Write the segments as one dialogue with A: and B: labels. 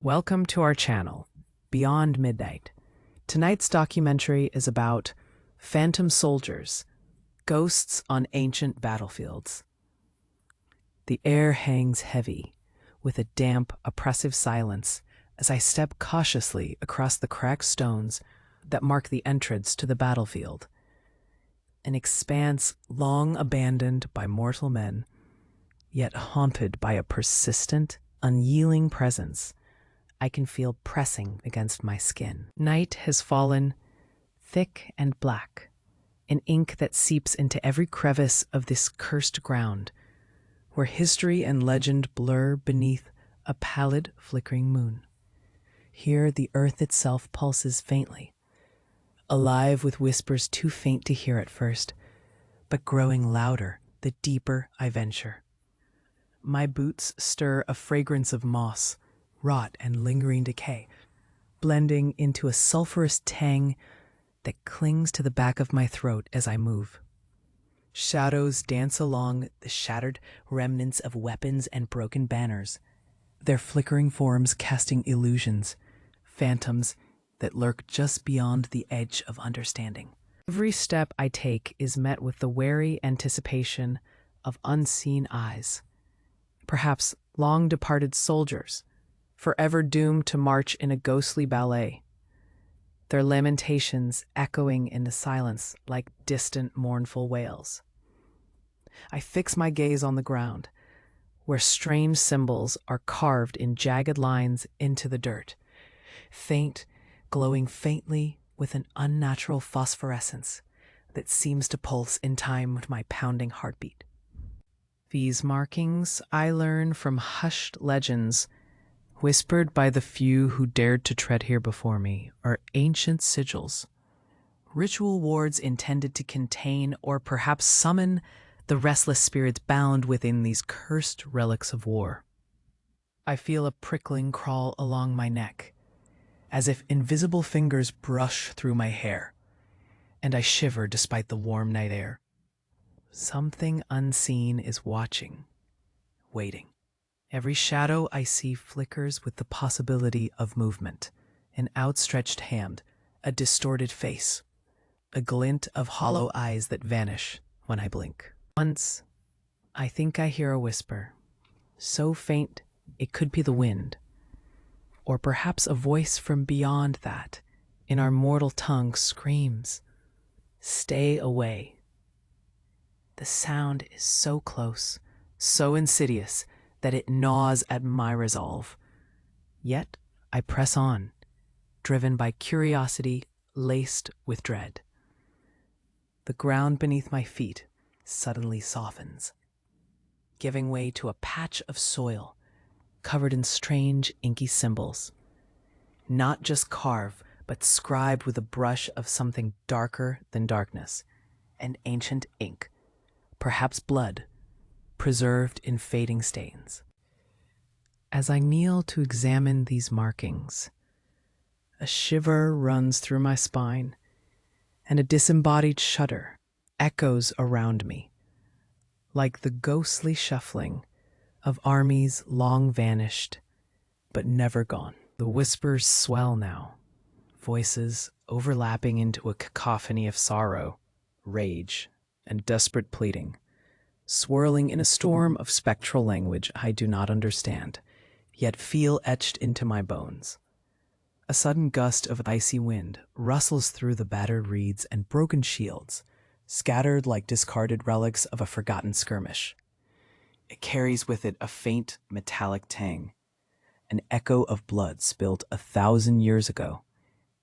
A: Welcome to our channel, Beyond Midnight. Tonight's documentary is about phantom soldiers, ghosts on ancient battlefields. The air hangs heavy, with a damp, oppressive silence as I step cautiously across the cracked stones that mark the entrance to the battlefield. An expanse long abandoned by mortal men, yet haunted by a persistent, unyielding presence I can feel pressing against my skin. Night has fallen, thick and black, an ink that seeps into every crevice of this cursed ground, where history and legend blur beneath a pallid, flickering moon. Here the earth itself pulses faintly, alive with whispers too faint to hear at first, but growing louder the deeper I venture. My boots stir a fragrance of moss, rot and lingering decay, blending into a sulphurous tang that clings to the back of my throat as I move. Shadows dance along the shattered remnants of weapons and broken banners, their flickering forms casting illusions, phantoms that lurk just beyond the edge of understanding. Every step I take is met with the wary anticipation of unseen eyes, perhaps long-departed soldiers, forever doomed to march in a ghostly ballet, their lamentations echoing in the silence like distant, mournful wails. I fix my gaze on the ground, where strange symbols are carved in jagged lines into the dirt, faint, glowing faintly with an unnatural phosphorescence that seems to pulse in time with my pounding heartbeat. These markings I learn from hushed legends whispered by the few who dared to tread here before me, are ancient sigils, ritual wards intended to contain or perhaps summon the restless spirits bound within these cursed relics of war. I feel a prickling crawl along my neck, as if invisible fingers brush through my hair, and I shiver despite the warm night air. Something unseen is watching, waiting. Every shadow I see flickers with the possibility of movement, an outstretched hand, a distorted face, a glint of hollow eyes that vanish when I blink. Once, I think I hear a whisper, so faint it could be the wind, or perhaps a voice from beyond that, in our mortal tongue, screams, "Stay away." The sound is so close, so insidious, that it gnaws at my resolve. Yet I press on, driven by curiosity laced with dread. The ground beneath my feet suddenly softens, giving way to a patch of soil covered in strange inky symbols, not just carved, but scribed with a brush of something darker than darkness, an ancient ink, perhaps blood, preserved in fading stains. As I kneel to examine these markings, a shiver runs through my spine, and a disembodied shudder echoes around me, like the ghostly shuffling of armies long vanished, but never gone. The whispers swell now, voices overlapping into a cacophony of sorrow, rage, and desperate pleading, swirling in a storm of spectral language I do not understand, yet feel etched into my bones. A sudden gust of icy wind rustles through the battered reeds and broken shields, scattered like discarded relics of a forgotten skirmish. It carries with it a faint, metallic tang, an echo of blood spilled 1,000 years ago,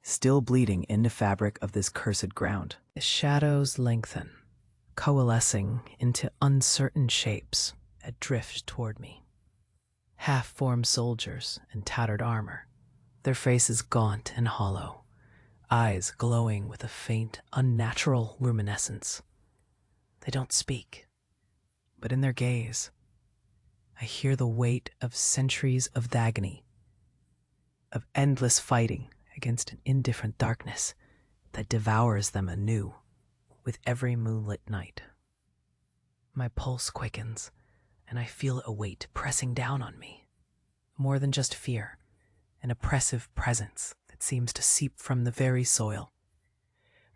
A: still bleeding in the fabric of this cursed ground. The shadows lengthen, coalescing into uncertain shapes that drift toward me. Half-formed soldiers in tattered armor, their faces gaunt and hollow, eyes glowing with a faint, unnatural luminescence. They don't speak, but in their gaze, I hear the weight of centuries of agony, of endless fighting against an indifferent darkness that devours them anew with every moonlit night. My pulse quickens, and I feel a weight pressing down on me. More than just fear, an oppressive presence that seems to seep from the very soil,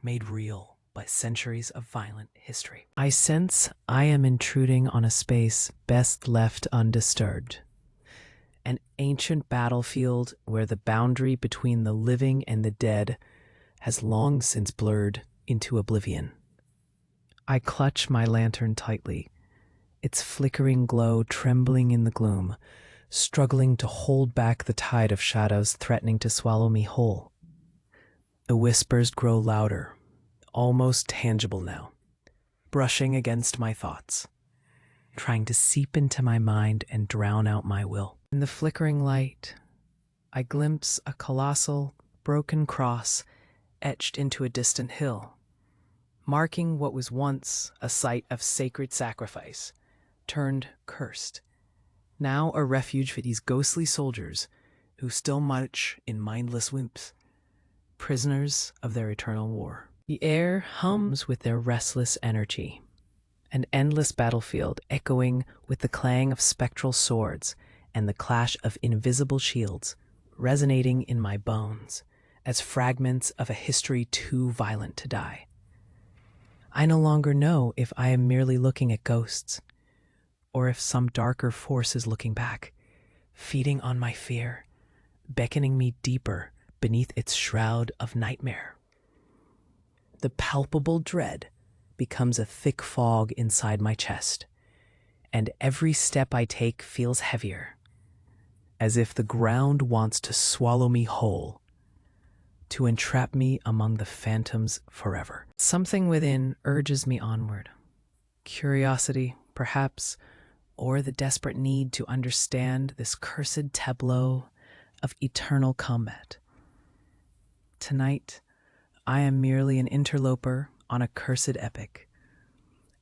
A: made real by centuries of violent history. I sense I am intruding on a space best left undisturbed, an ancient battlefield where the boundary between the living and the dead has long since blurred into oblivion. I clutch my lantern tightly, its flickering glow trembling in the gloom, struggling to hold back the tide of shadows threatening to swallow me whole. The whispers grow louder, almost tangible now, brushing against my thoughts, trying to seep into my mind and drown out my will. In the flickering light, I glimpse a colossal, broken cross etched into a distant hill, marking what was once a site of sacred sacrifice, turned cursed, now a refuge for these ghostly soldiers who still march in mindless wimps, prisoners of their eternal war. The air hums with their restless energy, an endless battlefield echoing with the clang of spectral swords and the clash of invisible shields resonating in my bones as fragments of a history too violent to die. I no longer know if I am merely looking at ghosts, or if some darker force is looking back, feeding on my fear, beckoning me deeper beneath its shroud of nightmare. The palpable dread becomes a thick fog inside my chest, and every step I take feels heavier, as if the ground wants to swallow me whole, to entrap me among the phantoms forever. Something within urges me onward. Curiosity, perhaps, or the desperate need to understand this cursed tableau of eternal combat. Tonight, I am merely an interloper on a cursed epic,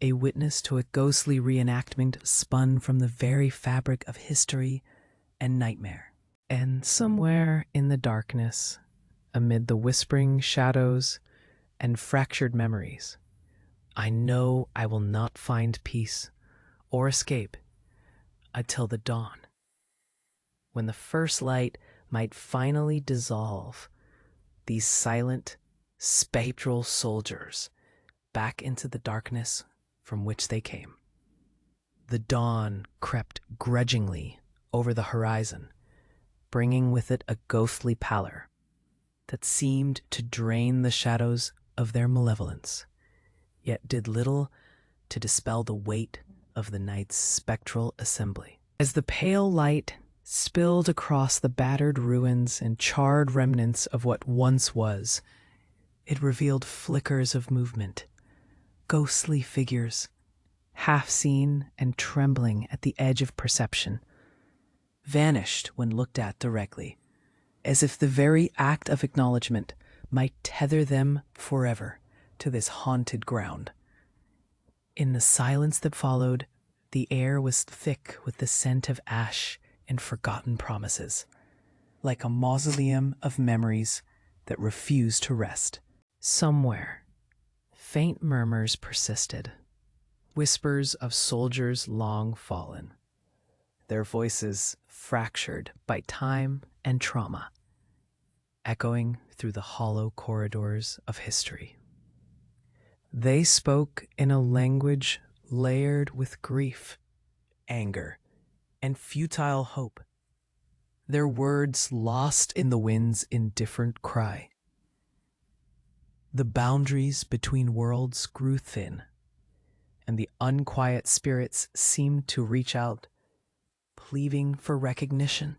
A: a witness to a ghostly reenactment spun from the very fabric of history and nightmare. And somewhere in the darkness, amid the whispering shadows and fractured memories, I know I will not find peace or escape until the dawn, when the first light might finally dissolve these silent, spectral soldiers back into the darkness from which they came. The dawn crept grudgingly over the horizon, bringing with it a ghostly pallor that seemed to drain the shadows of their malevolence, yet did little to dispel the weight of the night's spectral assembly. As the pale light spilled across the battered ruins and charred remnants of what once was, it revealed flickers of movement, ghostly figures, half seen and trembling at the edge of perception, vanished when looked at directly, as if the very act of acknowledgement might tether them forever to this haunted ground. In the silence that followed, the air was thick with the scent of ash and forgotten promises, like a mausoleum of memories that refused to rest. Somewhere, faint murmurs persisted, whispers of soldiers long fallen, their voices fractured by time and trauma, echoing through the hollow corridors of history. They spoke in a language layered with grief, anger, and futile hope, their words lost in the wind's indifferent cry. The boundaries between worlds grew thin, and the unquiet spirits seemed to reach out, pleading for recognition,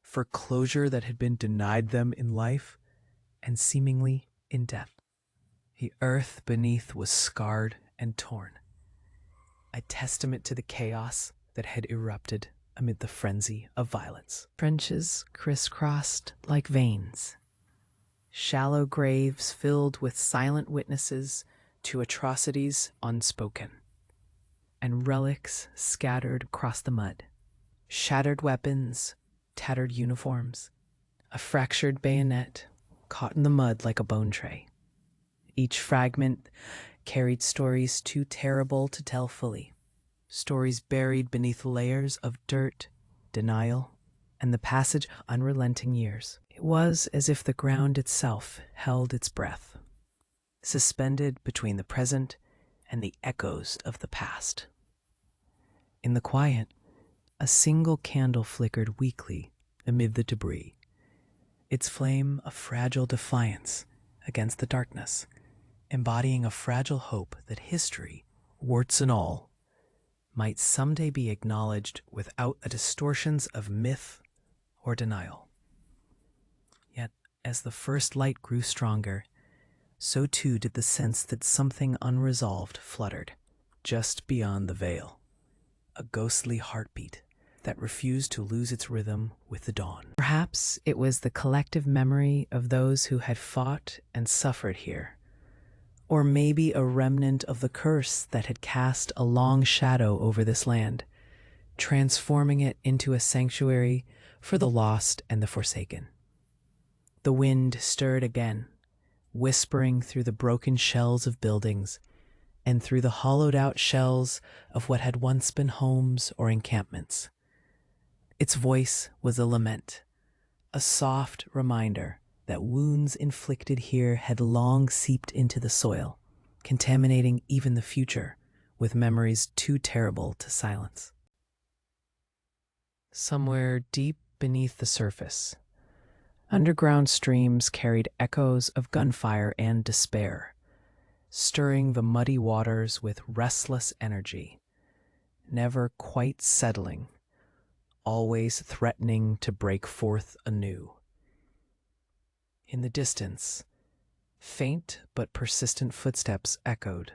A: for closure that had been denied them in life and seemingly in death. The earth beneath was scarred and torn, a testament to the chaos that had erupted amid the frenzy of violence. Trenches crisscrossed like veins, shallow graves filled with silent witnesses to atrocities unspoken, and relics scattered across the mud. Shattered weapons, tattered uniforms, a fractured bayonet caught in the mud like a bone tray. Each fragment carried stories too terrible to tell fully, stories buried beneath layers of dirt, denial, and the passage of unrelenting years. It was as if the ground itself held its breath, suspended between the present and the echoes of the past. In the quiet, a single candle flickered weakly amid the debris, its flame a fragile defiance against the darkness, embodying a fragile hope that history, warts and all, might someday be acknowledged without the distortions of myth or denial. Yet, as the first light grew stronger, so too did the sense that something unresolved fluttered just beyond the veil, a ghostly heartbeat that refused to lose its rhythm with the dawn. Perhaps it was the collective memory of those who had fought and suffered here, or maybe a remnant of the curse that had cast a long shadow over this land, transforming it into a sanctuary for the lost and the forsaken. The wind stirred again, whispering through the broken shells of buildings and through the hollowed-out shells of what had once been homes or encampments. Its voice was a lament, a soft reminder that wounds inflicted here had long seeped into the soil, contaminating even the future with memories too terrible to silence. Somewhere deep beneath the surface, underground streams carried echoes of gunfire and despair, stirring the muddy waters with restless energy, never quite settling, always threatening to break forth anew. In the distance, faint but persistent footsteps echoed,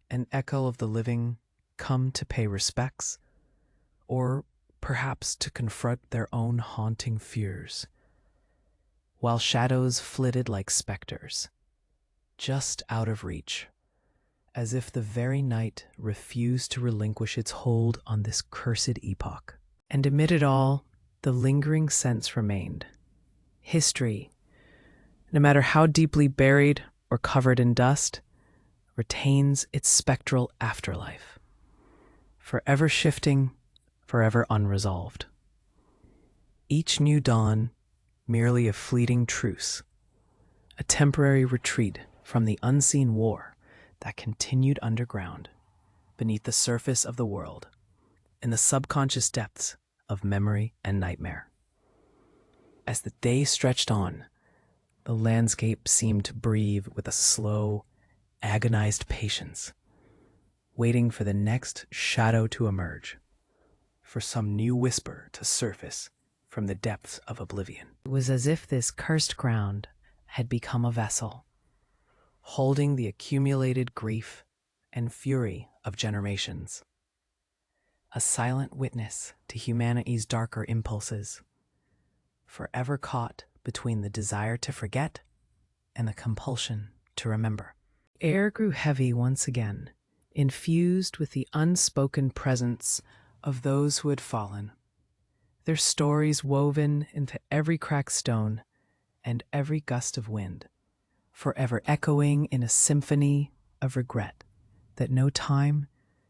A: an echo of the living come to pay respects, or perhaps to confront their own haunting fears, while shadows flitted like specters, just out of reach, as if the very night refused to relinquish its hold on this cursed epoch. And amid it all, the lingering sense remained. History, no matter how deeply buried or covered in dust, retains its spectral afterlife, forever shifting, forever unresolved. Each new dawn, merely a fleeting truce, a temporary retreat from the unseen war that continued underground, beneath the surface of the world, in the subconscious depths of memory and nightmare. As the day stretched on, the landscape seemed to breathe with a slow, agonized patience, waiting for the next shadow to emerge, for some new whisper to surface from the depths of oblivion. It was as if this cursed ground had become a vessel, holding the accumulated grief and fury of generations, a silent witness to humanity's darker impulses, forever caught between the desire to forget and the compulsion to remember. The air grew heavy once again, infused with the unspoken presence of those who had fallen, their stories woven into every cracked stone and every gust of wind, forever echoing in a symphony of regret that no time,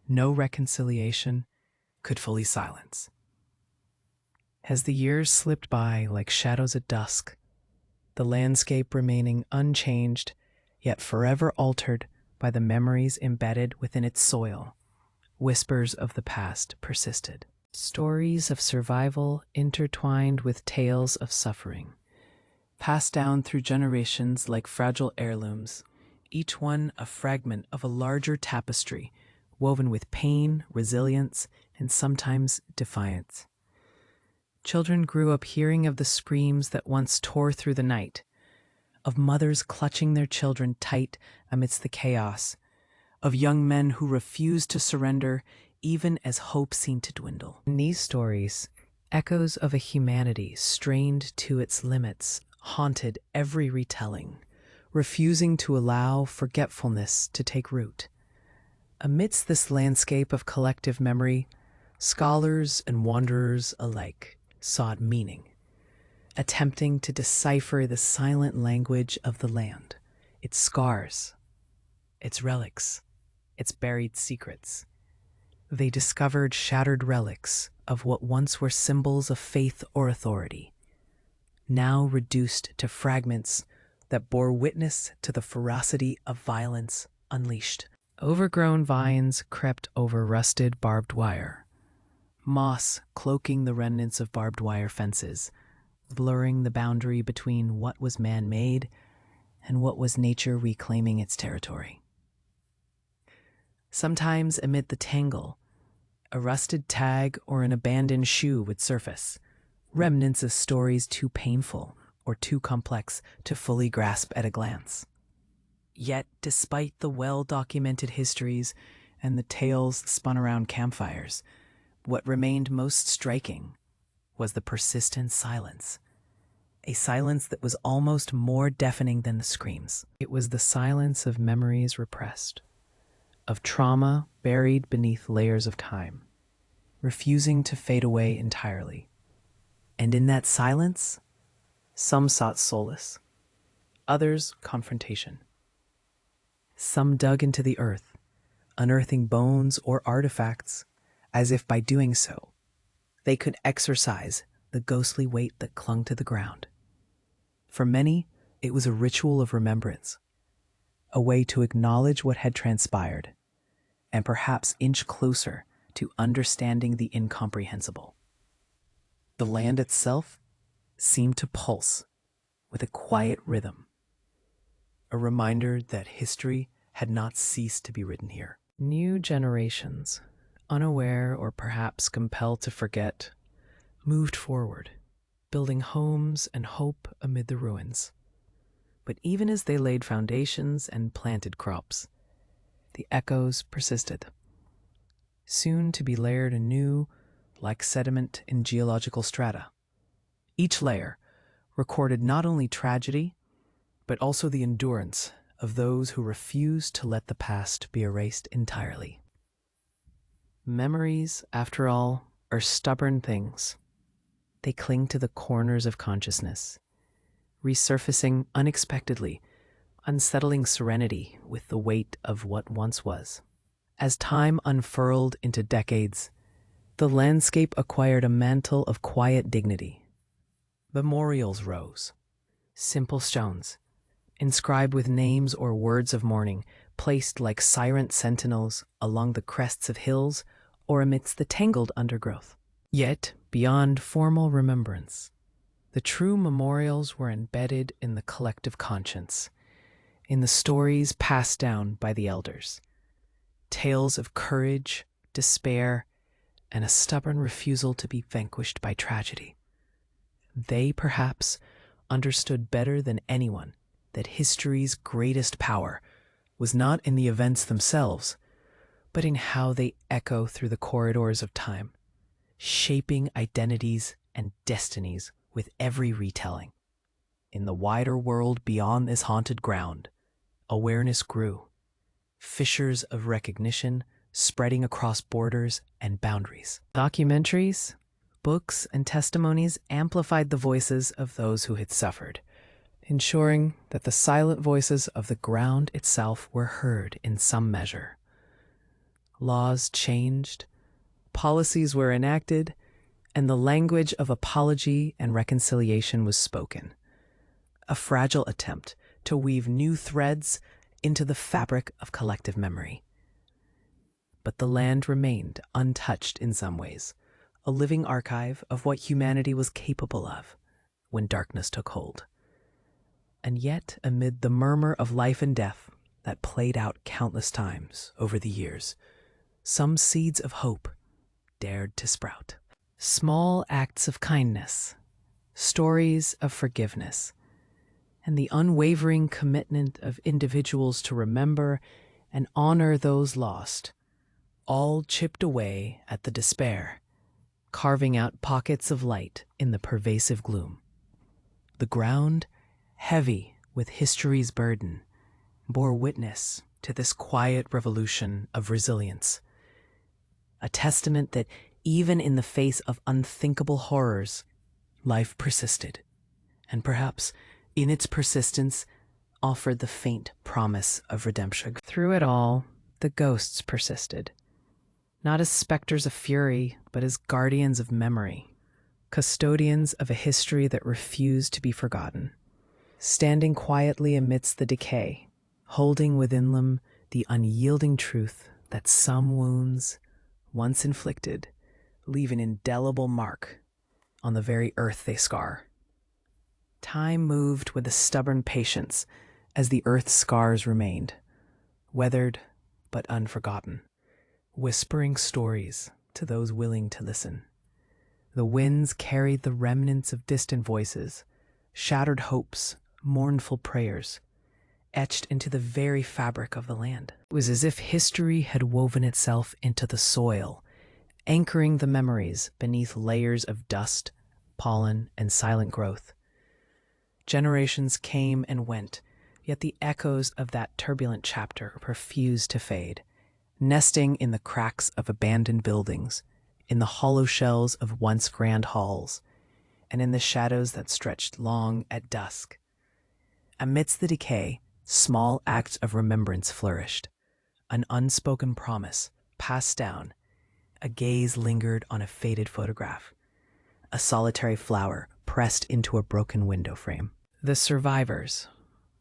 A: no reconciliation could fully silence. As the years slipped by like shadows at dusk, the landscape remaining unchanged, yet forever altered by the memories embedded within its soil, whispers of the past persisted. Stories of survival intertwined with tales of suffering, passed down through generations like fragile heirlooms, each one a fragment of a larger tapestry woven with pain, resilience, and sometimes defiance. Children grew up hearing of the screams that once tore through the night, of mothers clutching their children tight amidst the chaos, of young men who refused to surrender even as hope seemed to dwindle. In these stories, echoes of a humanity strained to its limits haunted every retelling, refusing to allow forgetfulness to take root. Amidst this landscape of collective memory, scholars and wanderers alike sought meaning, attempting to decipher the silent language of the land, its scars, its relics, its buried secrets. They discovered shattered relics of what once were symbols of faith or authority, now reduced to fragments that bore witness to the ferocity of violence unleashed. Overgrown vines crept over rusted barbed wire, moss cloaking the remnants of barbed wire fences, blurring the boundary between what was man-made and what was nature reclaiming its territory. Sometimes amid the tangle, a rusted tag or an abandoned shoe would surface, remnants of stories too painful or too complex to fully grasp at a glance. Yet, despite the well-documented histories and the tales spun around campfires, what remained most striking was the persistent silence. A silence that was almost more deafening than the screams. It was the silence of memories repressed, of trauma buried beneath layers of time, refusing to fade away entirely. And in that silence, some sought solace, others confrontation. Some dug into the earth, unearthing bones or artifacts, as if by doing so, they could exorcise the ghostly weight that clung to the ground. For many, it was a ritual of remembrance, a way to acknowledge what had transpired, and perhaps inch closer to understanding the incomprehensible. The land itself seemed to pulse with a quiet rhythm, a reminder that history had not ceased to be written here. New generations, unaware or perhaps compelled to forget, moved forward, building homes and hope amid the ruins. But even as they laid foundations and planted crops, the echoes persisted, soon to be layered anew like sediment in geological strata. Each layer recorded not only tragedy, but also the endurance of those who refused to let the past be erased entirely. Memories, after all, are stubborn things. They cling to the corners of consciousness, resurfacing unexpectedly, unsettling serenity with the weight of what once was. As time unfurled into decades, the landscape acquired a mantle of quiet dignity. Memorials rose, simple stones, inscribed with names or words of mourning, placed like silent sentinels along the crests of hills or amidst the tangled undergrowth. Yet, beyond formal remembrance, the true memorials were embedded in the collective conscience, in the stories passed down by the elders. Tales of courage, despair, and a stubborn refusal to be vanquished by tragedy. They, perhaps, understood better than anyone that history's greatest power was not in the events themselves, but in how they echo through the corridors of time, shaping identities and destinies with every retelling. In the wider world beyond this haunted ground, awareness grew, fissures of recognition spreading across borders and boundaries. Documentaries, books, and testimonies amplified the voices of those who had suffered, ensuring that the silent voices of the ground itself were heard in some measure. Laws changed, policies were enacted, and the language of apology and reconciliation was spoken, a fragile attempt to weave new threads into the fabric of collective memory. But the land remained untouched in some ways, a living archive of what humanity was capable of when darkness took hold. And yet, amid the murmur of life and death that played out countless times over the years, some seeds of hope dared to sprout. Small acts of kindness, stories of forgiveness, and the unwavering commitment of individuals to remember and honor those lost, all chipped away at the despair, carving out pockets of light in the pervasive gloom. The ground, heavy with history's burden, bore witness to this quiet revolution of resilience, a testament that even in the face of unthinkable horrors, life persisted, and perhaps in its persistence offered the faint promise of redemption. Through it all, the ghosts persisted, not as specters of fury, but as guardians of memory, custodians of a history that refused to be forgotten, standing quietly amidst the decay, holding within them the unyielding truth that some wounds, once inflicted, leave an indelible mark on the very earth they scar. Time moved with a stubborn patience as the earth's scars remained, weathered but unforgotten, whispering stories to those willing to listen. The winds carried the remnants of distant voices, shattered hopes, mournful prayers, etched into the very fabric of the land. It was as if history had woven itself into the soil, anchoring the memories beneath layers of dust, pollen, and silent growth. Generations came and went, yet the echoes of that turbulent chapter refused to fade, nesting in the cracks of abandoned buildings, in the hollow shells of once grand halls, and in the shadows that stretched long at dusk. Amidst the decay, small acts of remembrance flourished, an unspoken promise passed down, a gaze lingered on a faded photograph, a solitary flower pressed into a broken window frame. The survivors,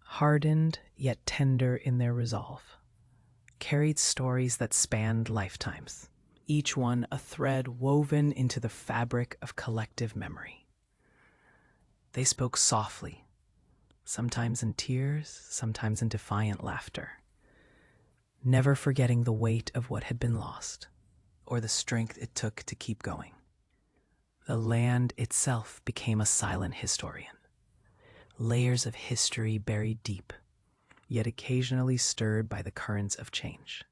A: hardened yet tender in their resolve, carried stories that spanned lifetimes, each one a thread woven into the fabric of collective memory. They spoke softly, sometimes in tears, sometimes in defiant laughter, never forgetting the weight of what had been lost, or the strength it took to keep going. The land itself became a silent historian, layers of history buried deep, yet occasionally stirred by the currents of change.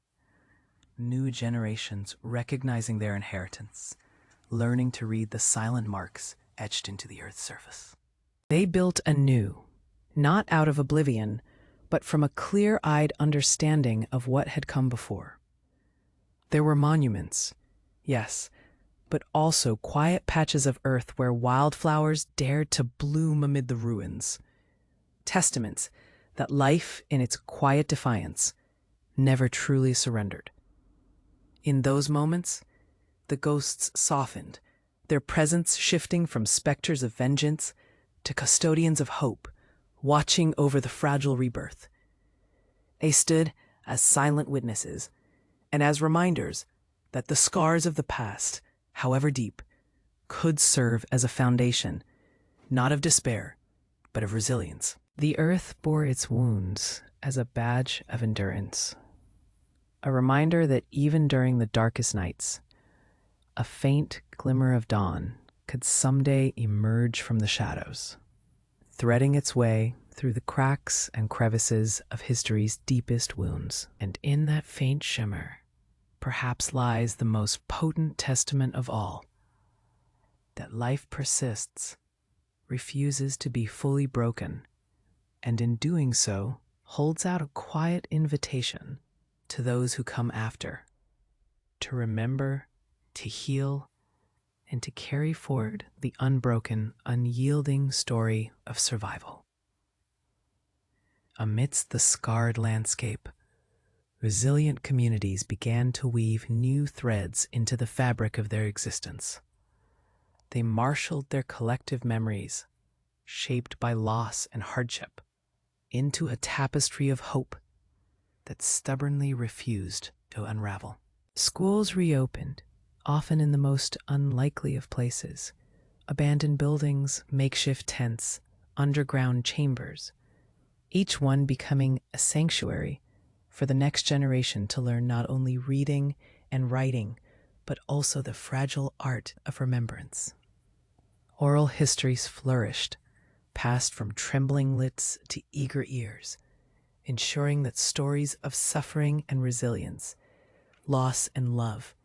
A: New generations recognizing their inheritance, learning to read the silent marks etched into the earth's surface. They built anew, not out of oblivion, but from a clear-eyed understanding of what had come before. There were monuments, yes, but also quiet patches of earth where wildflowers dared to bloom amid the ruins. Testaments that life, in its quiet defiance, never truly surrendered. In those moments, the ghosts softened, their presence shifting from specters of vengeance to custodians of hope, watching over the fragile rebirth. They stood as silent witnesses and as reminders that the scars of the past, however deep, could serve as a foundation, not of despair, but of resilience. The earth bore its wounds as a badge of endurance, a reminder that even during the darkest nights, a faint glimmer of dawn could someday emerge from the shadows, threading its way through the cracks and crevices of history's deepest wounds. And in that faint shimmer, perhaps lies the most potent testament of all, that life persists, refuses to be fully broken, and in doing so, holds out a quiet invitation to those who come after, to remember, to heal, and to carry forward the unbroken, unyielding story of survival. Amidst the scarred landscape, resilient communities began to weave new threads into the fabric of their existence. They marshaled their collective memories, shaped by loss and hardship, into a tapestry of hope that stubbornly refused to unravel. Schools reopened, often in the most unlikely of places, abandoned buildings, makeshift tents, underground chambers, each one becoming a sanctuary for the next generation to learn not only reading and writing, but also the fragile art of remembrance. Oral histories flourished, passed from trembling lips to eager ears, ensuring that stories of suffering and resilience, loss and love,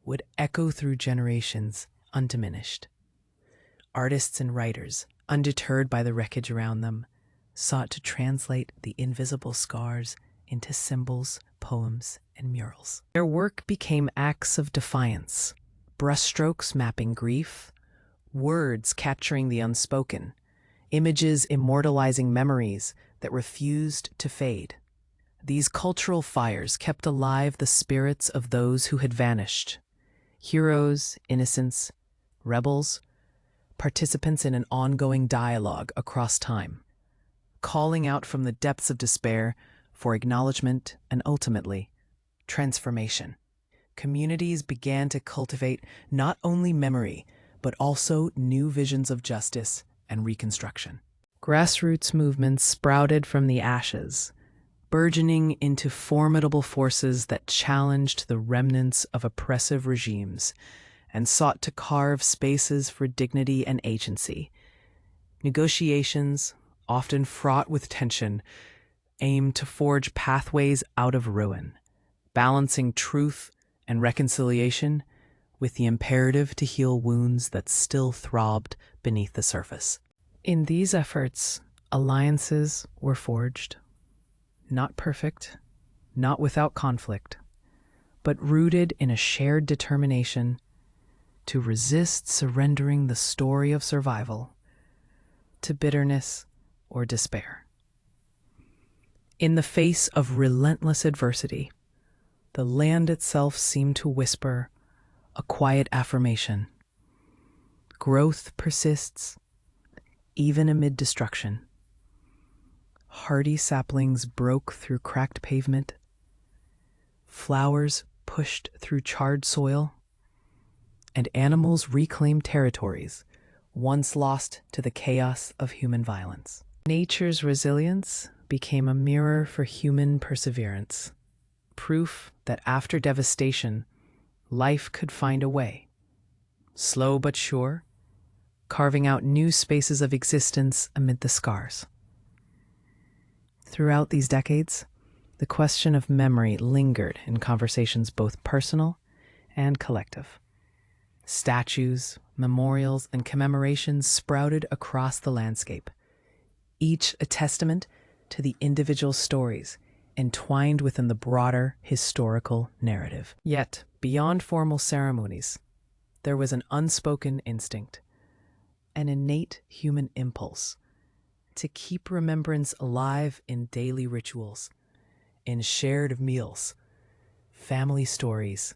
A: would echo through generations undiminished. Artists and writers, undeterred by the wreckage around them, sought to translate the invisible scars into symbols, poems, and murals. Their work became acts of defiance, brushstrokes mapping grief, words capturing the unspoken, images immortalizing memories that refused to fade. These cultural fires kept alive the spirits of those who had vanished. Heroes, innocents, rebels, participants in an ongoing dialogue across time, calling out from the depths of despair for acknowledgement and ultimately, transformation. Communities began to cultivate not only memory, but also new visions of justice and reconstruction. Grassroots movements sprouted from the ashes, burgeoning into formidable forces that challenged the remnants of oppressive regimes and sought to carve spaces for dignity and agency. Negotiations, often fraught with tension, aimed to forge pathways out of ruin, balancing truth and reconciliation with the imperative to heal wounds that still throbbed beneath the surface. In these efforts, alliances were forged, not perfect, not without conflict, but rooted in a shared determination to resist surrendering the story of survival to bitterness or despair. In the face of relentless adversity, the land itself seemed to whisper a quiet affirmation. Growth persists, even amid destruction. Hardy saplings broke through cracked pavement. Flowers pushed through charred soil. And animals reclaimed territories once lost to the chaos of human violence. Nature's resilience became a mirror for human perseverance, proof that after devastation, life could find a way. Slow but sure, carving out new spaces of existence amid the scars. Throughout these decades, the question of memory lingered in conversations both personal and collective. Statues, memorials, and commemorations sprouted across the landscape, each a testament to the individual stories entwined within the broader historical narrative. Yet, beyond formal ceremonies, there was an unspoken instinct, an innate human impulse to keep remembrance alive in daily rituals, in shared meals, family stories,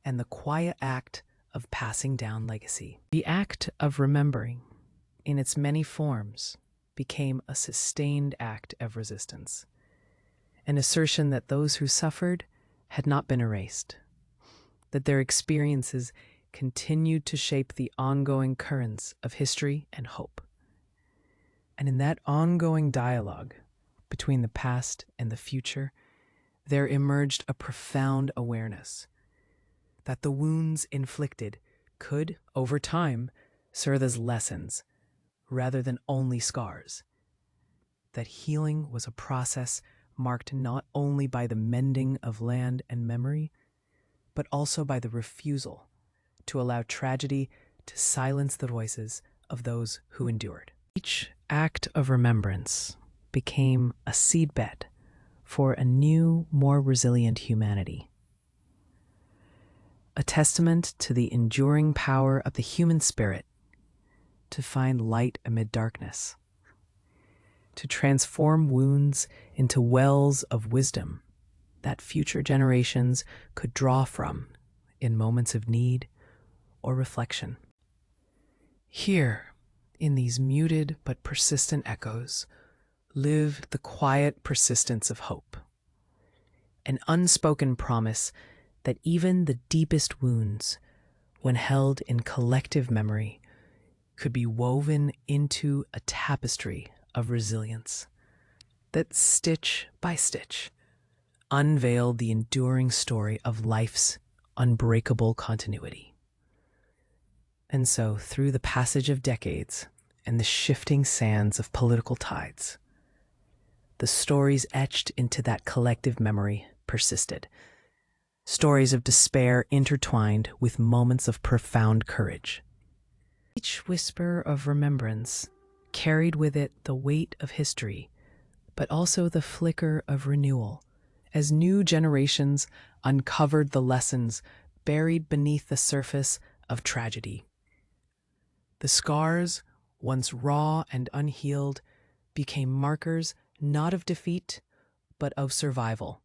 A: and the quiet act of passing down legacy. The act of remembering, in its many forms, became a sustained act of resistance, an assertion that those who suffered had not been erased, that their experiences continued to shape the ongoing currents of history and hope. And in that ongoing dialogue between the past and the future, there emerged a profound awareness that the wounds inflicted could, over time, serve as lessons rather than only scars. That healing was a process marked not only by the mending of land and memory, but also by the refusal to allow tragedy to silence the voices of those who endured. Each act of remembrance became a seedbed for a new, more resilient humanity. A testament to the enduring power of the human spirit to find light amid darkness, to transform wounds into wells of wisdom that future generations could draw from in moments of need or reflection. Here, in these muted but persistent echoes, lived the quiet persistence of hope, an unspoken promise that even the deepest wounds, when held in collective memory, could be woven into a tapestry of resilience that, stitch by stitch, unveiled the enduring story of life's unbreakable continuity. And so, through the passage of decades and the shifting sands of political tides, the stories etched into that collective memory persisted. Stories of despair intertwined with moments of profound courage. Each whisper of remembrance carried with it the weight of history, but also the flicker of renewal, as new generations uncovered the lessons buried beneath the surface of tragedy. The scars, once raw and unhealed, became markers not of defeat, but of survival.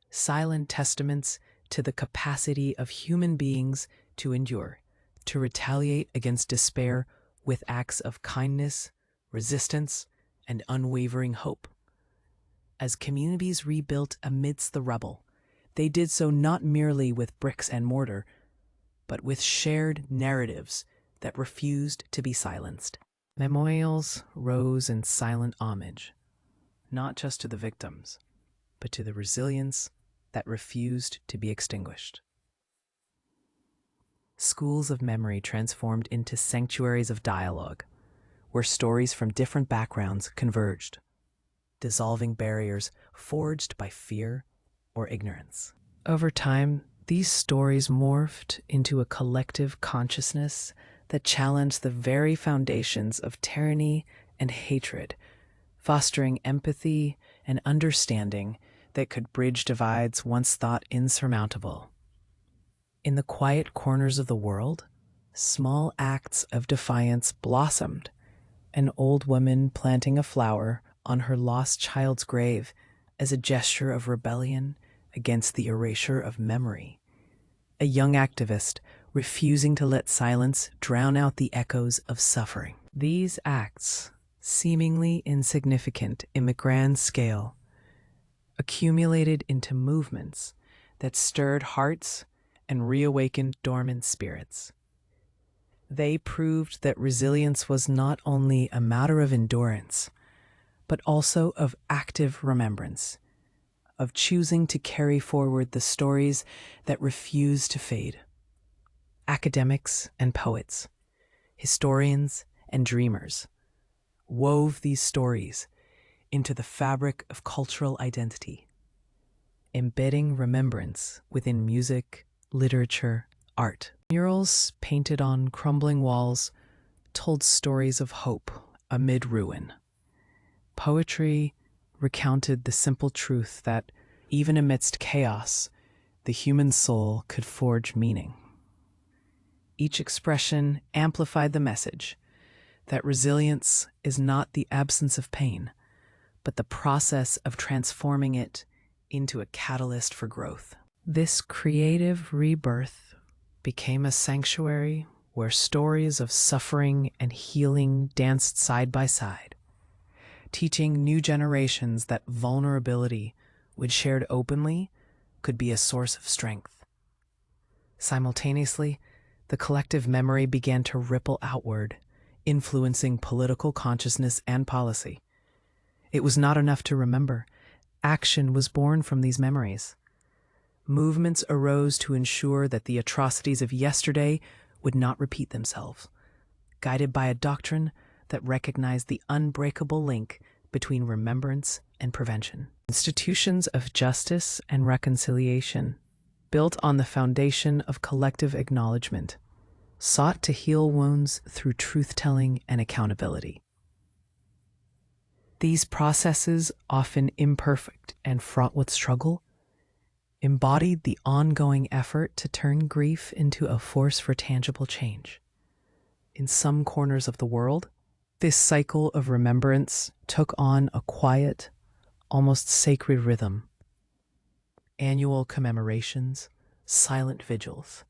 A: Silent testaments to the capacity of human beings to endure, to retaliate against despair with acts of kindness, resistance, and unwavering hope. As communities rebuilt amidst the rubble, they did so not merely with bricks and mortar, but with shared narratives that refused to be silenced. Memorials rose in silent homage, not just to the victims, but to the resilience that refused to be extinguished. Schools of memory transformed into sanctuaries of dialogue, where stories from different backgrounds converged, dissolving barriers forged by fear or ignorance. Over time, these stories morphed into a collective consciousness that challenged the very foundations of tyranny and hatred, fostering empathy and understanding that could bridge divides once thought insurmountable. In the quiet corners of the world, small acts of defiance blossomed. An old woman planting a flower on her lost child's grave as a gesture of rebellion against the erasure of memory. A young activist refusing to let silence drown out the echoes of suffering. These acts, seemingly insignificant in the grand scale, accumulated into movements that stirred hearts and reawakened dormant spirits. They proved that resilience was not only a matter of endurance, but also of active remembrance, of choosing to carry forward the stories that refuse to fade. Academics and poets, historians and dreamers wove these stories into the fabric of cultural identity, embedding remembrance within music, literature, art. Murals painted on crumbling walls told stories of hope amid ruin. Poetry recounted the simple truth that, even amidst chaos, the human soul could forge meaning. Each expression amplified the message that resilience is not the absence of pain, but the process of transforming it into a catalyst for growth. This creative rebirth became a sanctuary where stories of suffering and healing danced side by side, teaching new generations that vulnerability, when shared openly, could be a source of strength. Simultaneously, the collective memory began to ripple outward, influencing political consciousness and policy. It was not enough to remember. Action was born from these memories. Movements arose to ensure that the atrocities of yesterday would not repeat themselves, guided by a doctrine that recognized the unbreakable link between remembrance and prevention. Institutions of justice and reconciliation, built on the foundation of collective acknowledgement, sought to heal wounds through truth-telling and accountability. These processes, often imperfect and fraught with struggle, embodied the ongoing effort to turn grief into a force for tangible change. In some corners of the world, this cycle of remembrance took on a quiet, almost sacred rhythm. Annual commemorations, silent vigils,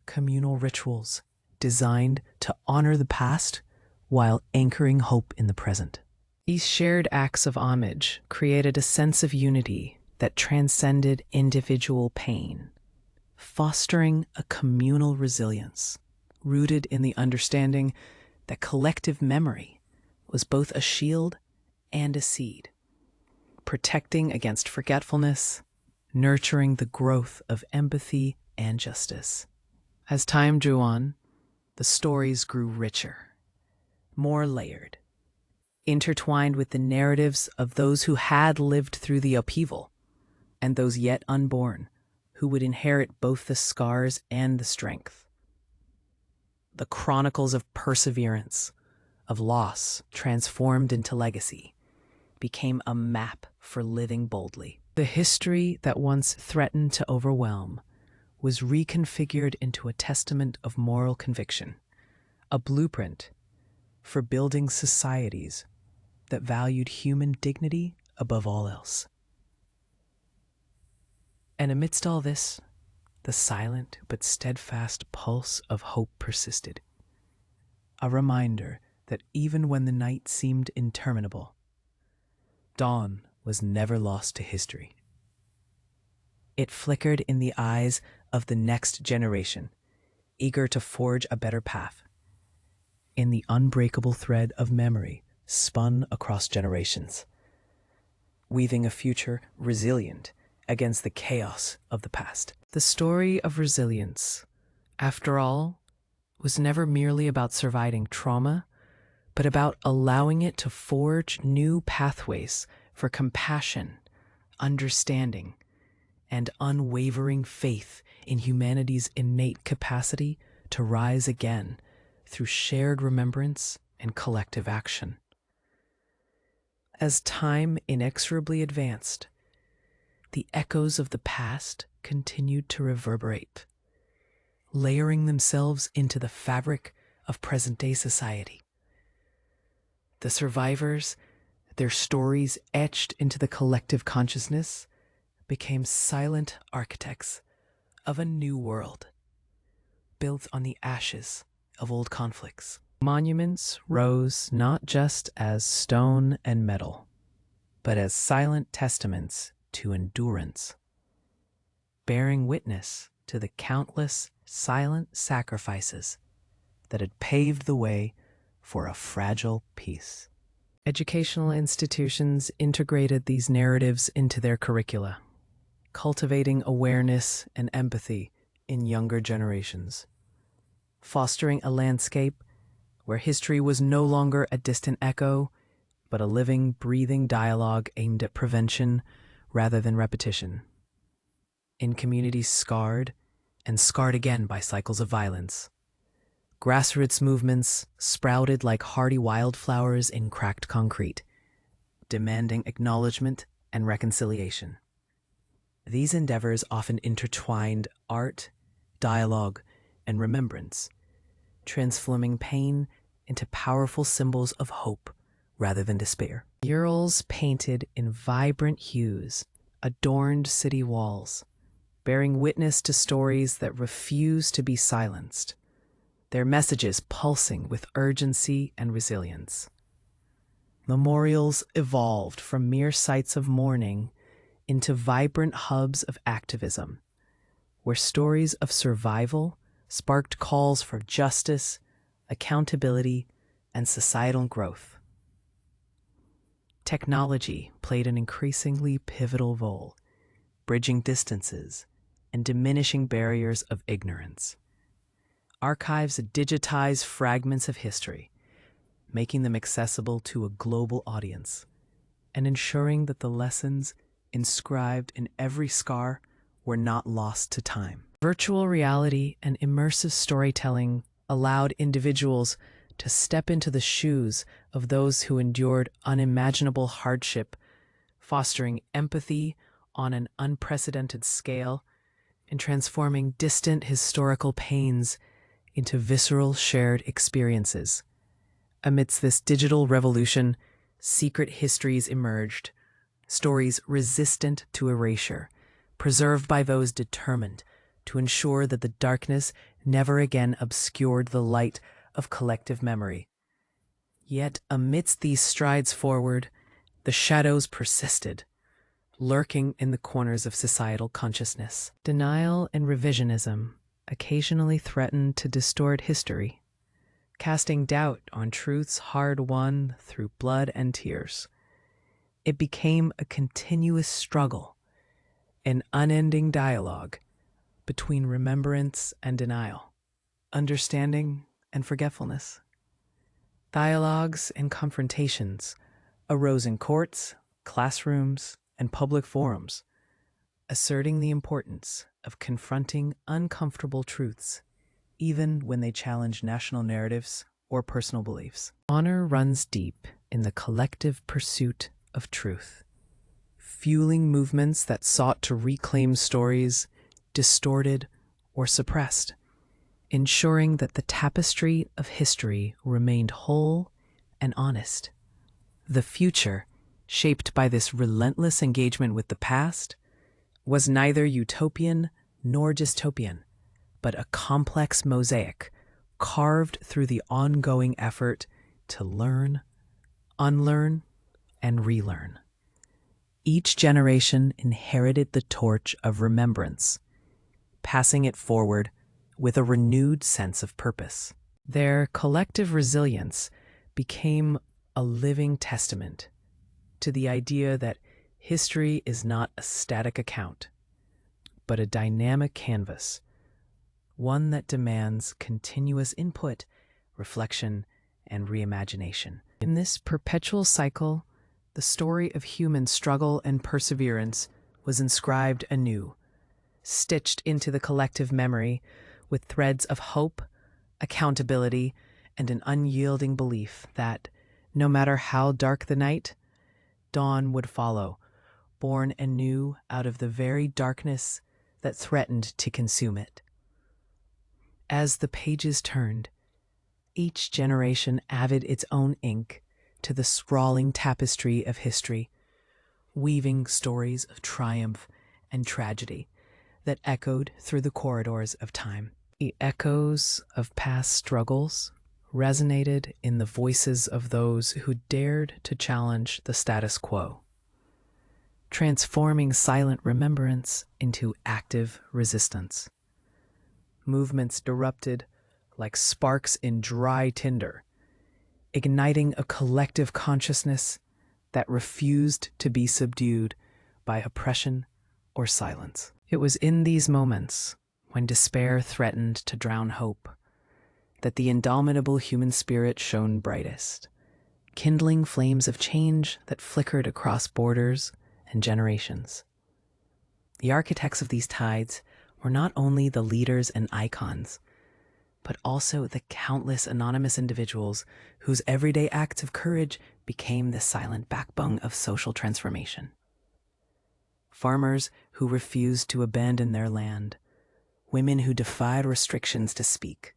A: communal rituals designed to honor the past while anchoring hope in the present. These shared acts of homage created a sense of unity that transcended individual pain, fostering a communal resilience rooted in the understanding that collective memory was both a shield and a seed, protecting against forgetfulness, nurturing the growth of empathy and justice. As time drew on, the stories grew richer, more layered, intertwined with the narratives of those who had lived through the upheaval and those yet unborn who would inherit both the scars and the strength. The chronicles of perseverance, of loss transformed into legacy, became a map for living boldly. The history that once threatened to overwhelm was reconfigured into a testament of moral conviction, a blueprint for building societies that valued human dignity above all else. And amidst all this, the silent but steadfast pulse of hope persisted, a reminder that even when the night seemed interminable, dawn was never lost to history. It flickered in the eyes of the next generation, eager to forge a better path, in the unbreakable thread of memory spun across generations, weaving a future resilient against the chaos of the past. The story of resilience, after all, was never merely about surviving trauma, but about allowing it to forge new pathways for compassion, understanding, and unwavering faith in humanity's innate capacity to rise again through shared remembrance and collective action. As time inexorably advanced, the echoes of the past continued to reverberate, layering themselves into the fabric of present-day society. The survivors, their stories etched into the collective consciousness, became silent architects of a new world, built on the ashes of old conflicts. Monuments rose not just as stone and metal, but as silent testaments to endurance, bearing witness to the countless silent sacrifices that had paved the way for a fragile peace. Educational institutions integrated these narratives into their curricula, cultivating awareness and empathy in younger generations, fostering a landscape where history was no longer a distant echo, but a living, breathing dialogue aimed at prevention rather than repetition. In communities scarred and scarred again by cycles of violence, grassroots movements sprouted like hardy wildflowers in cracked concrete, demanding acknowledgement and reconciliation. These endeavors often intertwined art, dialogue, and remembrance, transforming pain into powerful symbols of hope rather than despair. Murals painted in vibrant hues adorned city walls, bearing witness to stories that refuse to be silenced, their messages pulsing with urgency and resilience. Memorials evolved from mere sites of mourning into vibrant hubs of activism, where stories of survival sparked calls for justice, accountability, and societal growth. Technology played an increasingly pivotal role, bridging distances and diminishing barriers of ignorance. Archives digitize fragments of history, making them accessible to a global audience, and ensuring that the lessons inscribed in every scar were not lost to time. Virtual reality and immersive storytelling allowed individuals to step into the shoes of those who endured unimaginable hardship, fostering empathy on an unprecedented scale and transforming distant historical pains into visceral shared experiences. Amidst this digital revolution, secret histories emerged, stories resistant to erasure, preserved by those determined to ensure that the darkness never again obscured the light of collective memory. Yet amidst these strides forward, the shadows persisted, lurking in the corners of societal consciousness. Denial and revisionism occasionally threatened to distort history, casting doubt on truths hard-won through blood and tears. It became a continuous struggle, an unending dialogue between remembrance and denial, understanding and forgetfulness. Dialogues and confrontations arose in courts, classrooms, and public forums, asserting the importance of confronting uncomfortable truths, even when they challenge national narratives or personal beliefs. Honor runs deep in the collective pursuit of truth, fueling movements that sought to reclaim stories distorted or suppressed, ensuring that the tapestry of history remained whole and honest. The future, shaped by this relentless engagement with the past, was neither utopian nor dystopian, but a complex mosaic carved through the ongoing effort to learn, unlearn, and relearn. Each generation inherited the torch of remembrance, passing it forward with a renewed sense of purpose. Their collective resilience became a living testament to the idea that history is not a static account, but a dynamic canvas, one that demands continuous input, reflection, and reimagination. In this perpetual cycle, the story of human struggle and perseverance was inscribed anew, stitched into the collective memory with threads of hope, accountability, and an unyielding belief that, no matter how dark the night, dawn would follow, born anew out of the very darkness that threatened to consume it. As the pages turned, each generation added its own ink to the sprawling tapestry of history, weaving stories of triumph and tragedy that echoed through the corridors of time. The echoes of past struggles resonated in the voices of those who dared to challenge the status quo, transforming silent remembrance into active resistance. Movements erupted like sparks in dry tinder, igniting a collective consciousness that refused to be subdued by oppression or silence. It was in these moments, when despair threatened to drown hope, that the indomitable human spirit shone brightest, kindling flames of change that flickered across borders and generations. The architects of these tides were not only the leaders and icons, but also the countless anonymous individuals whose everyday acts of courage became the silent backbone of social transformation. Farmers who refused to abandon their land, women who defied restrictions to speak,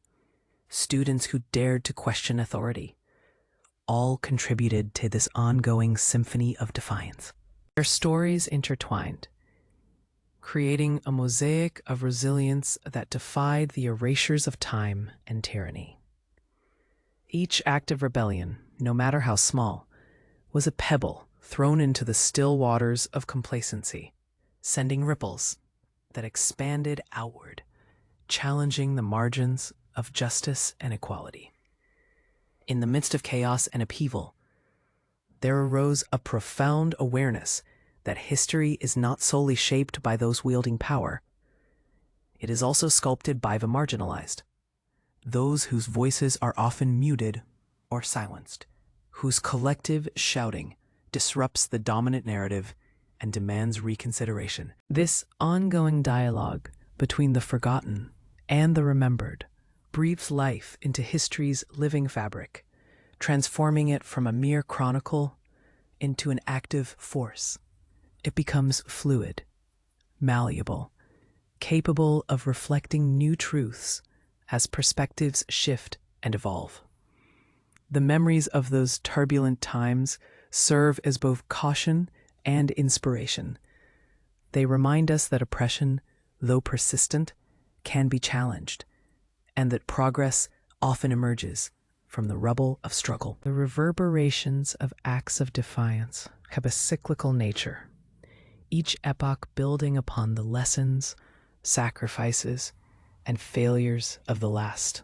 A: students who dared to question authority, all contributed to this ongoing symphony of defiance. Their stories intertwined, creating a mosaic of resilience that defied the erasures of time and tyranny. Each act of rebellion, no matter how small, was a pebble thrown into the still waters of complacency, sending ripples that expanded outward, challenging the margins of justice and equality. In the midst of chaos and upheaval, there arose a profound awareness that history is not solely shaped by those wielding power. It is also sculpted by the marginalized, those whose voices are often muted or silenced, whose collective shouting disrupts the dominant narrative and demands reconsideration. This ongoing dialogue between the forgotten and the remembered breathes life into history's living fabric, transforming it from a mere chronicle into an active force. It becomes fluid, malleable, capable of reflecting new truths as perspectives shift and evolve. The memories of those turbulent times serve as both caution and inspiration. They remind us that oppression, though persistent, can be challenged, and that progress often emerges from the rubble of struggle. The reverberations of acts of defiance have a cyclical nature, each epoch building upon the lessons, sacrifices, and failures of the last.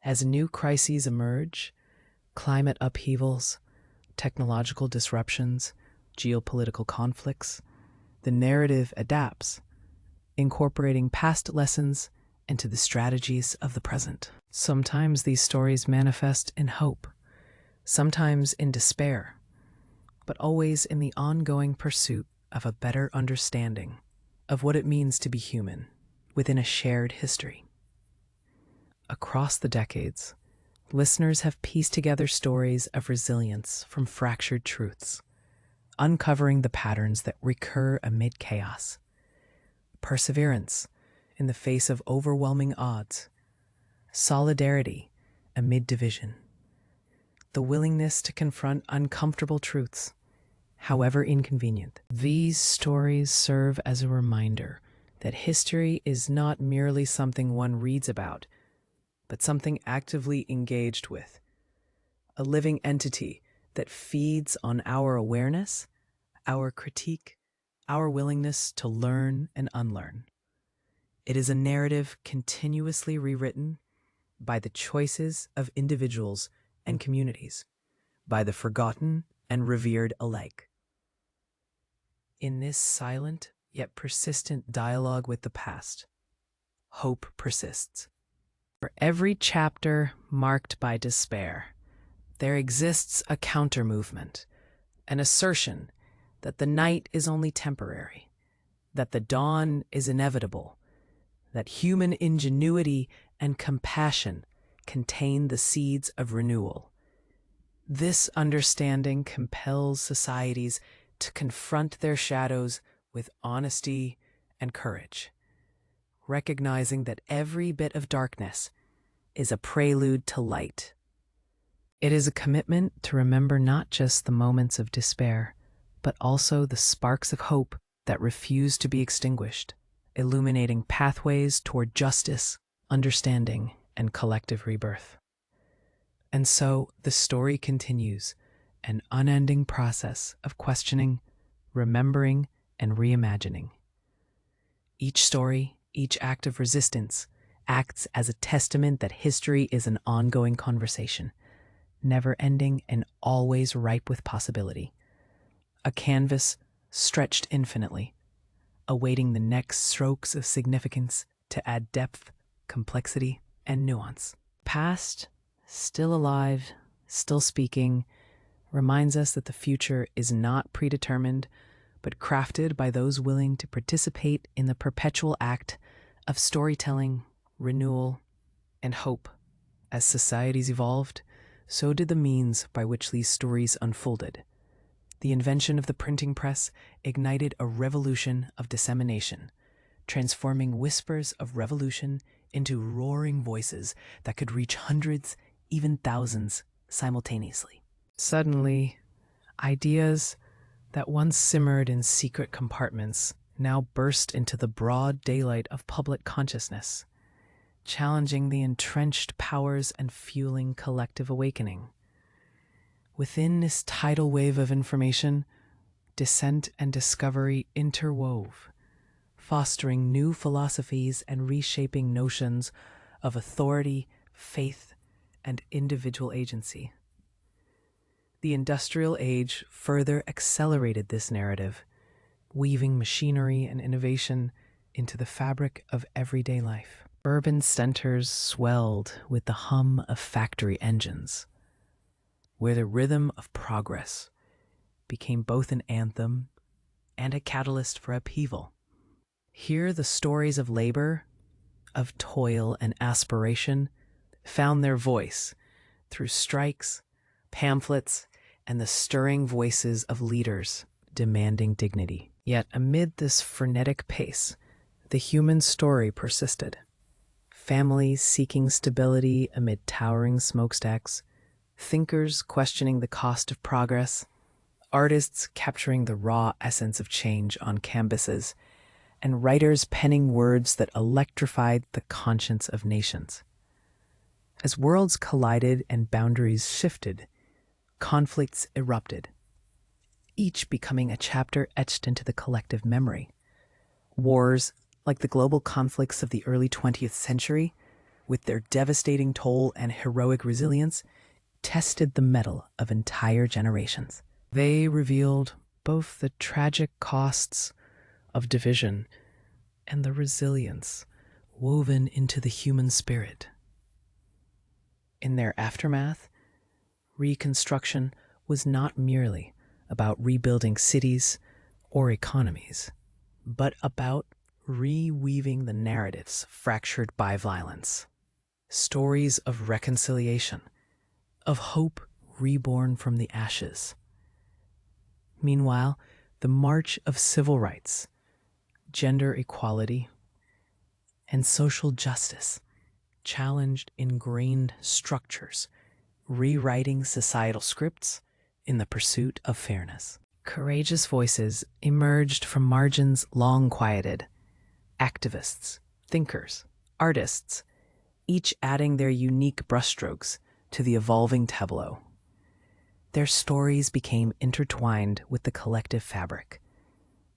A: As new crises emerge, climate upheavals, technological disruptions, geopolitical conflicts, the narrative adapts, incorporating past lessons into the strategies of the present. Sometimes these stories manifest in hope, sometimes in despair, but always in the ongoing pursuit of a better understanding of what it means to be human within a shared history. Across the decades, listeners have pieced together stories of resilience from fractured truths, uncovering the patterns that recur amid chaos, perseverance in the face of overwhelming odds, solidarity amid division, the willingness to confront uncomfortable truths, however inconvenient. These stories serve as a reminder that history is not merely something one reads about, but something actively engaged with, a living entity that feeds on our awareness, our critique, our willingness to learn and unlearn. It is a narrative continuously rewritten by the choices of individuals and communities, by the forgotten and revered alike. In this silent yet persistent dialogue with the past, hope persists. For every chapter marked by despair, there exists a counter-movement, an assertion that the night is only temporary, that the dawn is inevitable, that human ingenuity and compassion contain the seeds of renewal. This understanding compels societies to confront their shadows with honesty and courage, recognizing that every bit of darkness is a prelude to light. It is a commitment to remember not just the moments of despair, but also the sparks of hope that refuse to be extinguished, illuminating pathways toward justice, understanding, and collective rebirth. And so the story continues, an unending process of questioning, remembering, and reimagining. Each story, each act of resistance, acts as a testament that history is an ongoing conversation, never-ending and always ripe with possibility. A canvas stretched infinitely, awaiting the next strokes of significance to add depth, complexity, and nuance. Past, still alive, still speaking, reminds us that the future is not predetermined, but crafted by those willing to participate in the perpetual act of storytelling, renewal, and hope. As societies evolved, so did the means by which these stories unfolded. The invention of the printing press ignited a revolution of dissemination, transforming whispers of revolution into roaring voices that could reach hundreds, even thousands, simultaneously. Suddenly, ideas that once simmered in secret compartments now burst into the broad daylight of public consciousness, challenging the entrenched powers and fueling collective awakening. Within this tidal wave of information, dissent and discovery interwove, fostering new philosophies and reshaping notions of authority, faith, and individual agency. The industrial age further accelerated this narrative, weaving machinery and innovation into the fabric of everyday life. Urban centers swelled with the hum of factory engines, where the rhythm of progress became both an anthem and a catalyst for upheaval. Here, the stories of labor, of toil and aspiration found their voice through strikes, pamphlets, and the stirring voices of leaders demanding dignity. Yet amid this frenetic pace, the human story persisted. Families seeking stability amid towering smokestacks, thinkers questioning the cost of progress, artists capturing the raw essence of change on canvases, and writers penning words that electrified the conscience of nations. As worlds collided and boundaries shifted, conflicts erupted, each becoming a chapter etched into the collective memory. Wars, like the global conflicts of the early 20th century, with their devastating toll and heroic resilience, tested the mettle of entire generations. They revealed both the tragic costs of division and the resilience woven into the human spirit. In their aftermath, reconstruction was not merely about rebuilding cities or economies, but about reweaving the narratives fractured by violence. Stories of reconciliation, of hope reborn from the ashes. Meanwhile, the march of civil rights, gender equality, and social justice challenged ingrained structures, rewriting societal scripts in the pursuit of fairness. Courageous voices emerged from margins long quieted. Activists, thinkers, artists, each adding their unique brushstrokes to the evolving tableau. Their stories became intertwined with the collective fabric,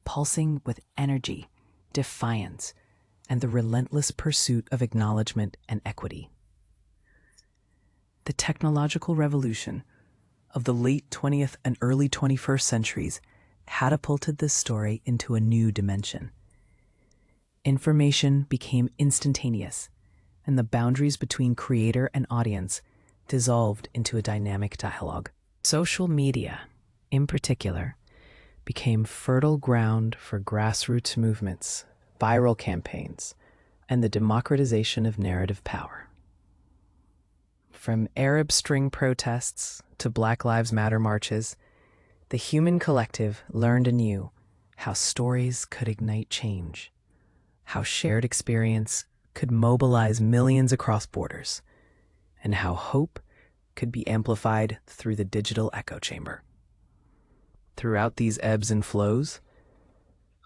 A: pulsing with energy, defiance, and the relentless pursuit of acknowledgement and equity. The technological revolution of the late 20th and early 21st centuries catapulted this story into a new dimension. Information became instantaneous, and the boundaries between creator and audience dissolved into a dynamic dialogue. Social media, in particular, became fertile ground for grassroots movements, viral campaigns, and the democratization of narrative power. From Arab Spring protests to Black Lives Matter marches, the human collective learned anew how stories could ignite change, how shared experience could mobilize millions across borders, and how hope could be amplified through the digital echo chamber. Throughout these ebbs and flows,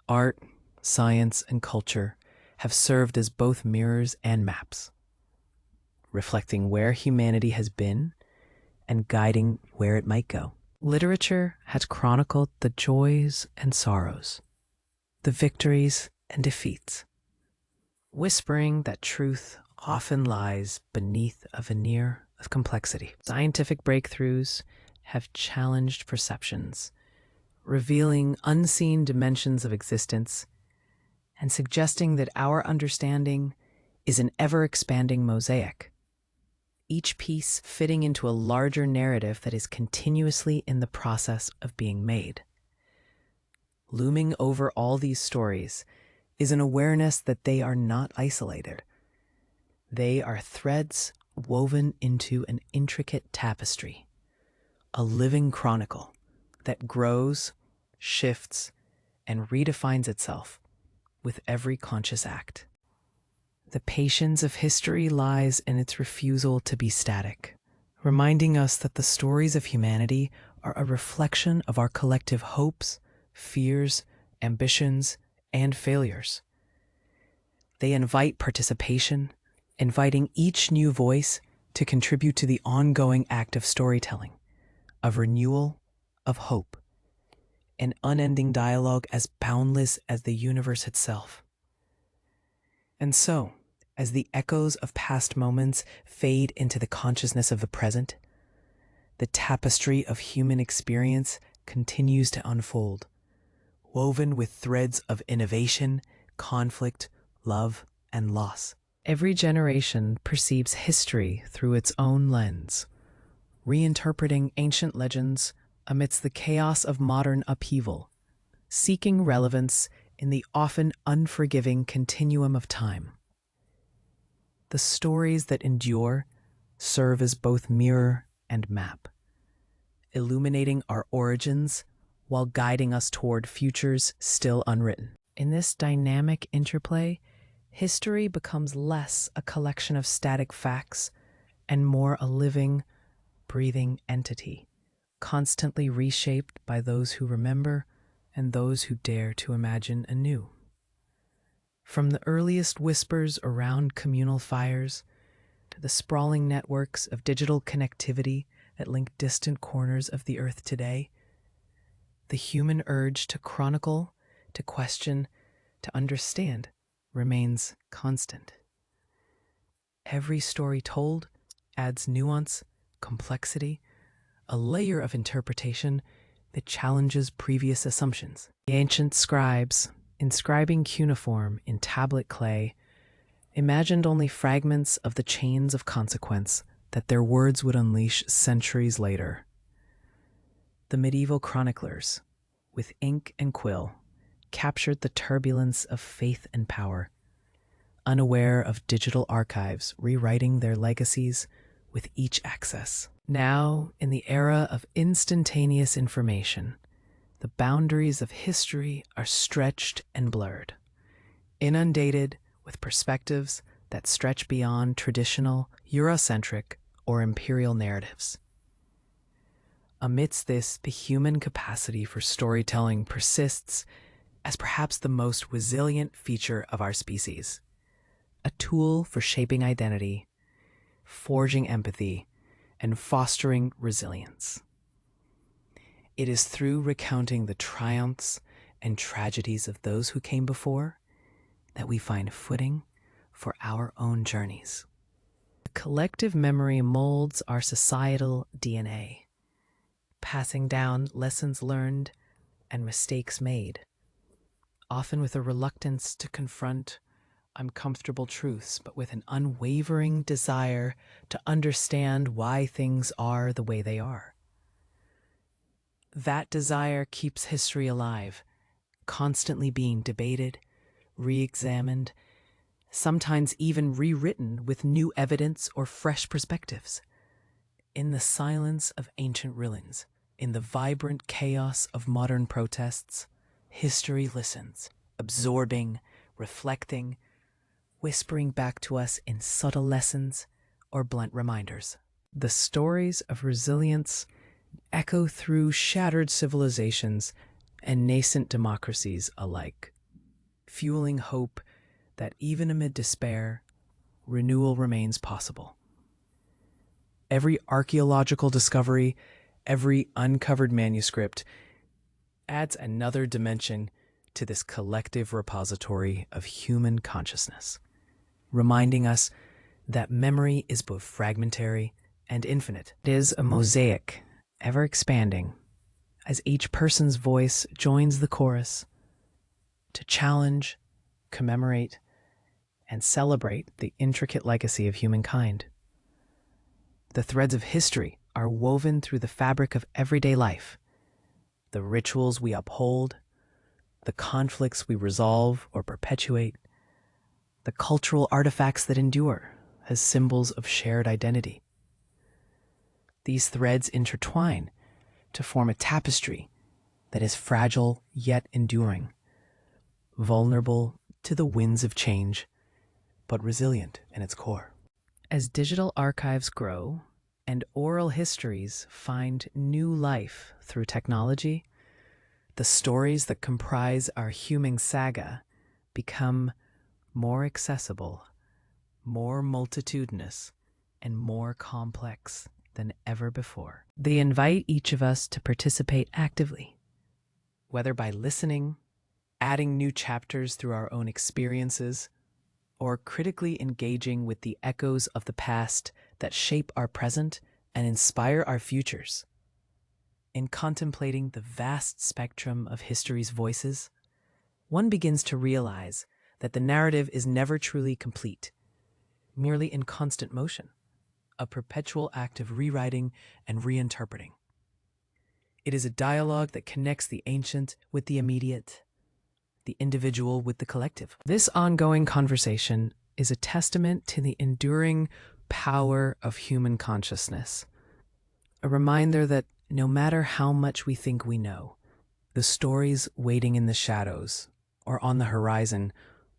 A: art, science, and culture have served as both mirrors and maps, reflecting where humanity has been and guiding where it might go. Literature has chronicled the joys and sorrows, the victories and defeats, whispering that truth often lies beneath a veneer of complexity. Scientific breakthroughs have challenged perceptions, revealing unseen dimensions of existence and suggesting that our understanding is an ever-expanding mosaic, each piece fitting into a larger narrative that is continuously in the process of being made. Looming over all these stories is an awareness that they are not isolated. They are threads woven into an intricate tapestry, a living chronicle that grows, shifts, and redefines itself with every conscious act. The patience of history lies in its refusal to be static, reminding us that the stories of humanity are a reflection of our collective hopes, fears, ambitions, and failures. They invite participation, inviting each new voice to contribute to the ongoing act of storytelling, of renewal, of hope, an unending dialogue as boundless as the universe itself. And so, as the echoes of past moments fade into the consciousness of the present, the tapestry of human experience continues to unfold, woven with threads of innovation, conflict, love, and loss. Every generation perceives history through its own lens, reinterpreting ancient legends amidst the chaos of modern upheaval, seeking relevance in the often unforgiving continuum of time. The stories that endure serve as both mirror and map, illuminating our origins while guiding us toward futures still unwritten. In this dynamic interplay, history becomes less a collection of static facts and more a living, breathing entity, constantly reshaped by those who remember and those who dare to imagine anew. From the earliest whispers around communal fires to the sprawling networks of digital connectivity that link distant corners of the earth today, the human urge to chronicle, to question, to understand remains constant. Every story told adds nuance, complexity, a layer of interpretation that challenges previous assumptions. The ancient scribes, inscribing cuneiform in tablet clay, imagined only fragments of the chains of consequence that their words would unleash centuries later. The medieval chroniclers, with ink and quill, captured the turbulence of faith and power, unaware of digital archives rewriting their legacies with each access. Now, in the era of instantaneous information, the boundaries of history are stretched and blurred, inundated with perspectives that stretch beyond traditional, Eurocentric, or imperial narratives. Amidst this, the human capacity for storytelling persists as perhaps the most resilient feature of our species, a tool for shaping identity, forging empathy, and fostering resilience. It is through recounting the triumphs and tragedies of those who came before that we find footing for our own journeys. The collective memory molds our societal DNA, passing down lessons learned and mistakes made, often with a reluctance to confront uncomfortable truths, but with an unwavering desire to understand why things are the way they are. That desire keeps history alive, constantly being debated, re-examined, sometimes even rewritten with new evidence or fresh perspectives. In the silence of ancient ruins, in the vibrant chaos of modern protests, history listens, absorbing, reflecting, whispering back to us in subtle lessons or blunt reminders. The stories of resilience echo through shattered civilizations and nascent democracies alike, fueling hope that even amid despair, renewal remains possible. Every archaeological discovery, every uncovered manuscript adds another dimension to this collective repository of human consciousness, reminding us that memory is both fragmentary and infinite. It is a mosaic, ever expanding, as each person's voice joins the chorus to challenge, commemorate, and celebrate the intricate legacy of humankind. The threads of history are woven through the fabric of everyday life, the rituals we uphold, the conflicts we resolve or perpetuate, the cultural artifacts that endure as symbols of shared identity. These threads intertwine to form a tapestry that is fragile yet enduring, vulnerable to the winds of change, but resilient in its core. As digital archives grow and oral histories find new life through technology, the stories that comprise our human saga become more accessible, more multitudinous, and more complex than ever before. They invite each of us to participate actively, whether by listening, adding new chapters through our own experiences, or critically engaging with the echoes of the past that shape our present and inspire our futures. In contemplating the vast spectrum of history's voices, one begins to realize that the narrative is never truly complete, merely in constant motion, a perpetual act of rewriting and reinterpreting. It is a dialogue that connects the ancient with the immediate, the individual with the collective. This ongoing conversation is a testament to the enduring power of human consciousness, a reminder that no matter how much we think we know, the stories waiting in the shadows or on the horizon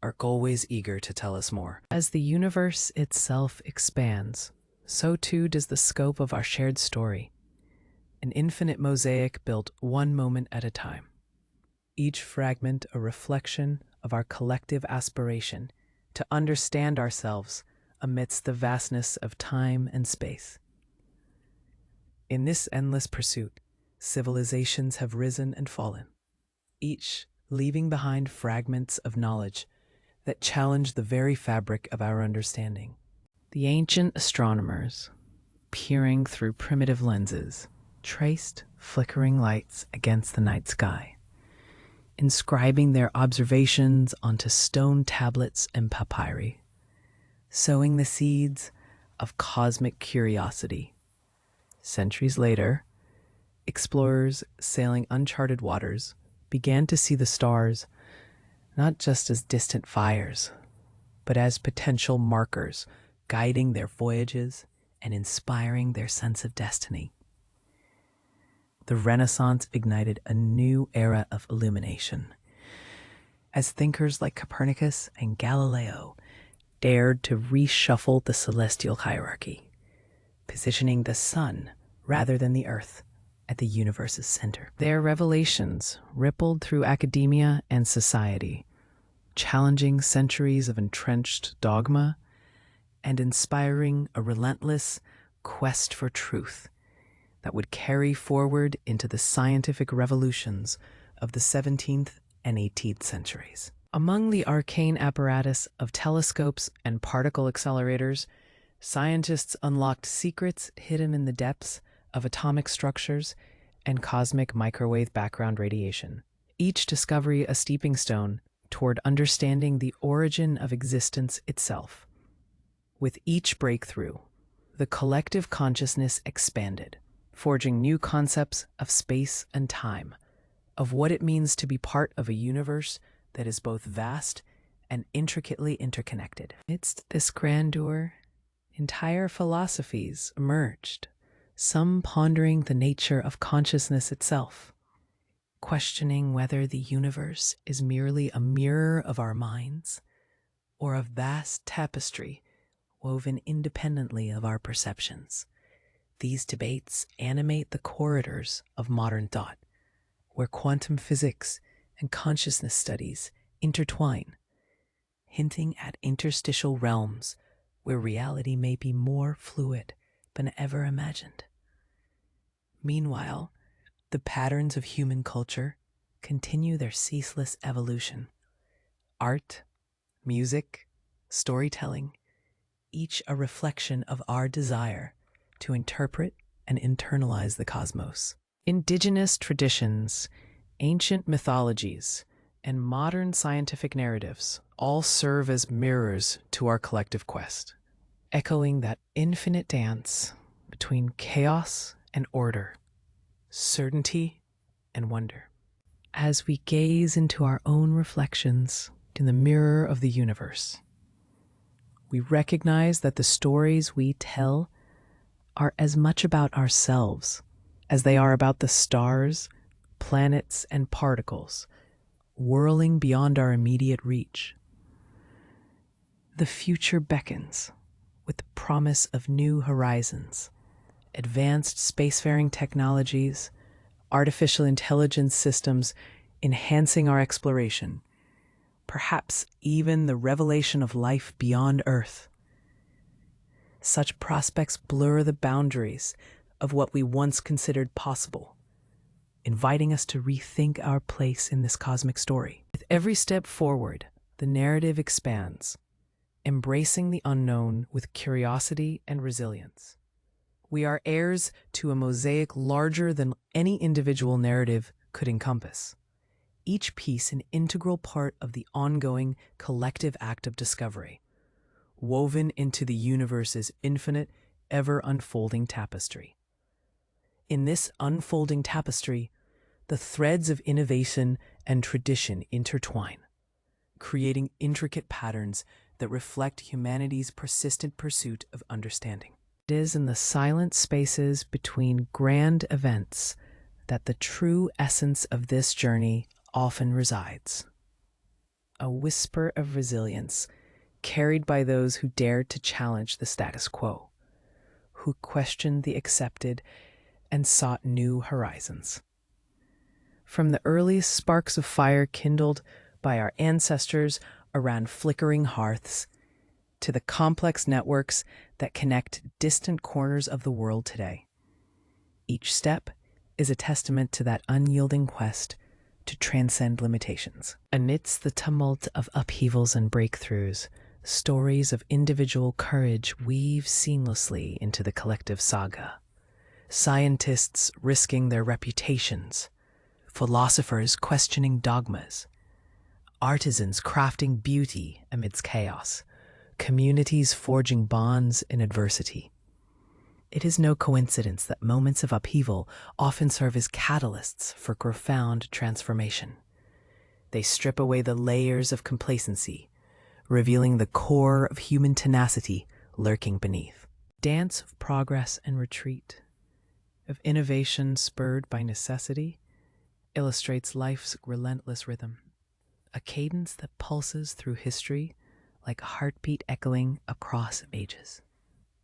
A: are always eager to tell us more. As the universe itself expands, so too does the scope of our shared story, an infinite mosaic built one moment at a time. Each fragment a reflection of our collective aspiration to understand ourselves amidst the vastness of time and space. In this endless pursuit, civilizations have risen and fallen, each leaving behind fragments of knowledge that challenge the very fabric of our understanding. The ancient astronomers, peering through primitive lenses, traced flickering lights against the night sky, inscribing their observations onto stone tablets and papyri, sowing the seeds of cosmic curiosity. Centuries later, explorers sailing uncharted waters began to see the stars not just as distant fires, but as potential markers guiding their voyages and inspiring their sense of destiny. The Renaissance ignited a new era of illumination, as thinkers like Copernicus and Galileo dared to reshuffle the celestial hierarchy, positioning the sun rather than the earth at the universe's center. Their revelations rippled through academia and society, challenging centuries of entrenched dogma and inspiring a relentless quest for truth that would carry forward into the scientific revolutions of the 17th and 18th centuries. Among the arcane apparatus of telescopes and particle accelerators, scientists unlocked secrets hidden in the depths of atomic structures and cosmic microwave background radiation. Each discovery a stepping stone toward understanding the origin of existence itself. With each breakthrough, the collective consciousness expanded, forging new concepts of space and time, of what it means to be part of a universe that is both vast and intricately interconnected. Amidst this grandeur, entire philosophies emerged, some pondering the nature of consciousness itself, questioning whether the universe is merely a mirror of our minds or a vast tapestry woven independently of our perceptions. These debates animate the corridors of modern thought, where quantum physics and consciousness studies intertwine, hinting at interstitial realms where reality may be more fluid than ever imagined. Meanwhile, the patterns of human culture continue their ceaseless evolution. Art, music, storytelling, each a reflection of our desire to interpret and internalize the cosmos. Indigenous traditions, ancient mythologies, and modern scientific narratives all serve as mirrors to our collective quest, echoing that infinite dance between chaos and order, certainty and wonder. As we gaze into our own reflections in the mirror of the universe, we recognize that the stories we tell are as much about ourselves as they are about the stars, planets, and particles whirling beyond our immediate reach. The future beckons with the promise of new horizons, advanced spacefaring technologies, artificial intelligence systems enhancing our exploration, perhaps even the revelation of life beyond Earth. Such prospects blur the boundaries of what we once considered possible, inviting us to rethink our place in this cosmic story. With every step forward, the narrative expands, embracing the unknown with curiosity and resilience. We are heirs to a mosaic larger than any individual narrative could encompass, each piece an integral part of the ongoing collective act of discovery, woven into the universe's infinite, ever-unfolding tapestry. In this unfolding tapestry, the threads of innovation and tradition intertwine, creating intricate patterns that reflect humanity's persistent pursuit of understanding. It is in the silent spaces between grand events that the true essence of this journey often resides. A whisper of resilience carried by those who dared to challenge the status quo, who questioned the accepted and sought new horizons. From the earliest sparks of fire kindled by our ancestors around flickering hearths to the complex networks that connect distant corners of the world today, each step is a testament to that unyielding quest to transcend limitations. Amidst the tumult of upheavals and breakthroughs, stories of individual courage weave seamlessly into the collective saga. Scientists risking their reputations, philosophers questioning dogmas, artisans crafting beauty amidst chaos, communities forging bonds in adversity. It is no coincidence that moments of upheaval often serve as catalysts for profound transformation. They strip away the layers of complacency, revealing the core of human tenacity lurking beneath. Dance of progress and retreat, of innovation spurred by necessity, illustrates life's relentless rhythm, a cadence that pulses through history like a heartbeat echoing across ages.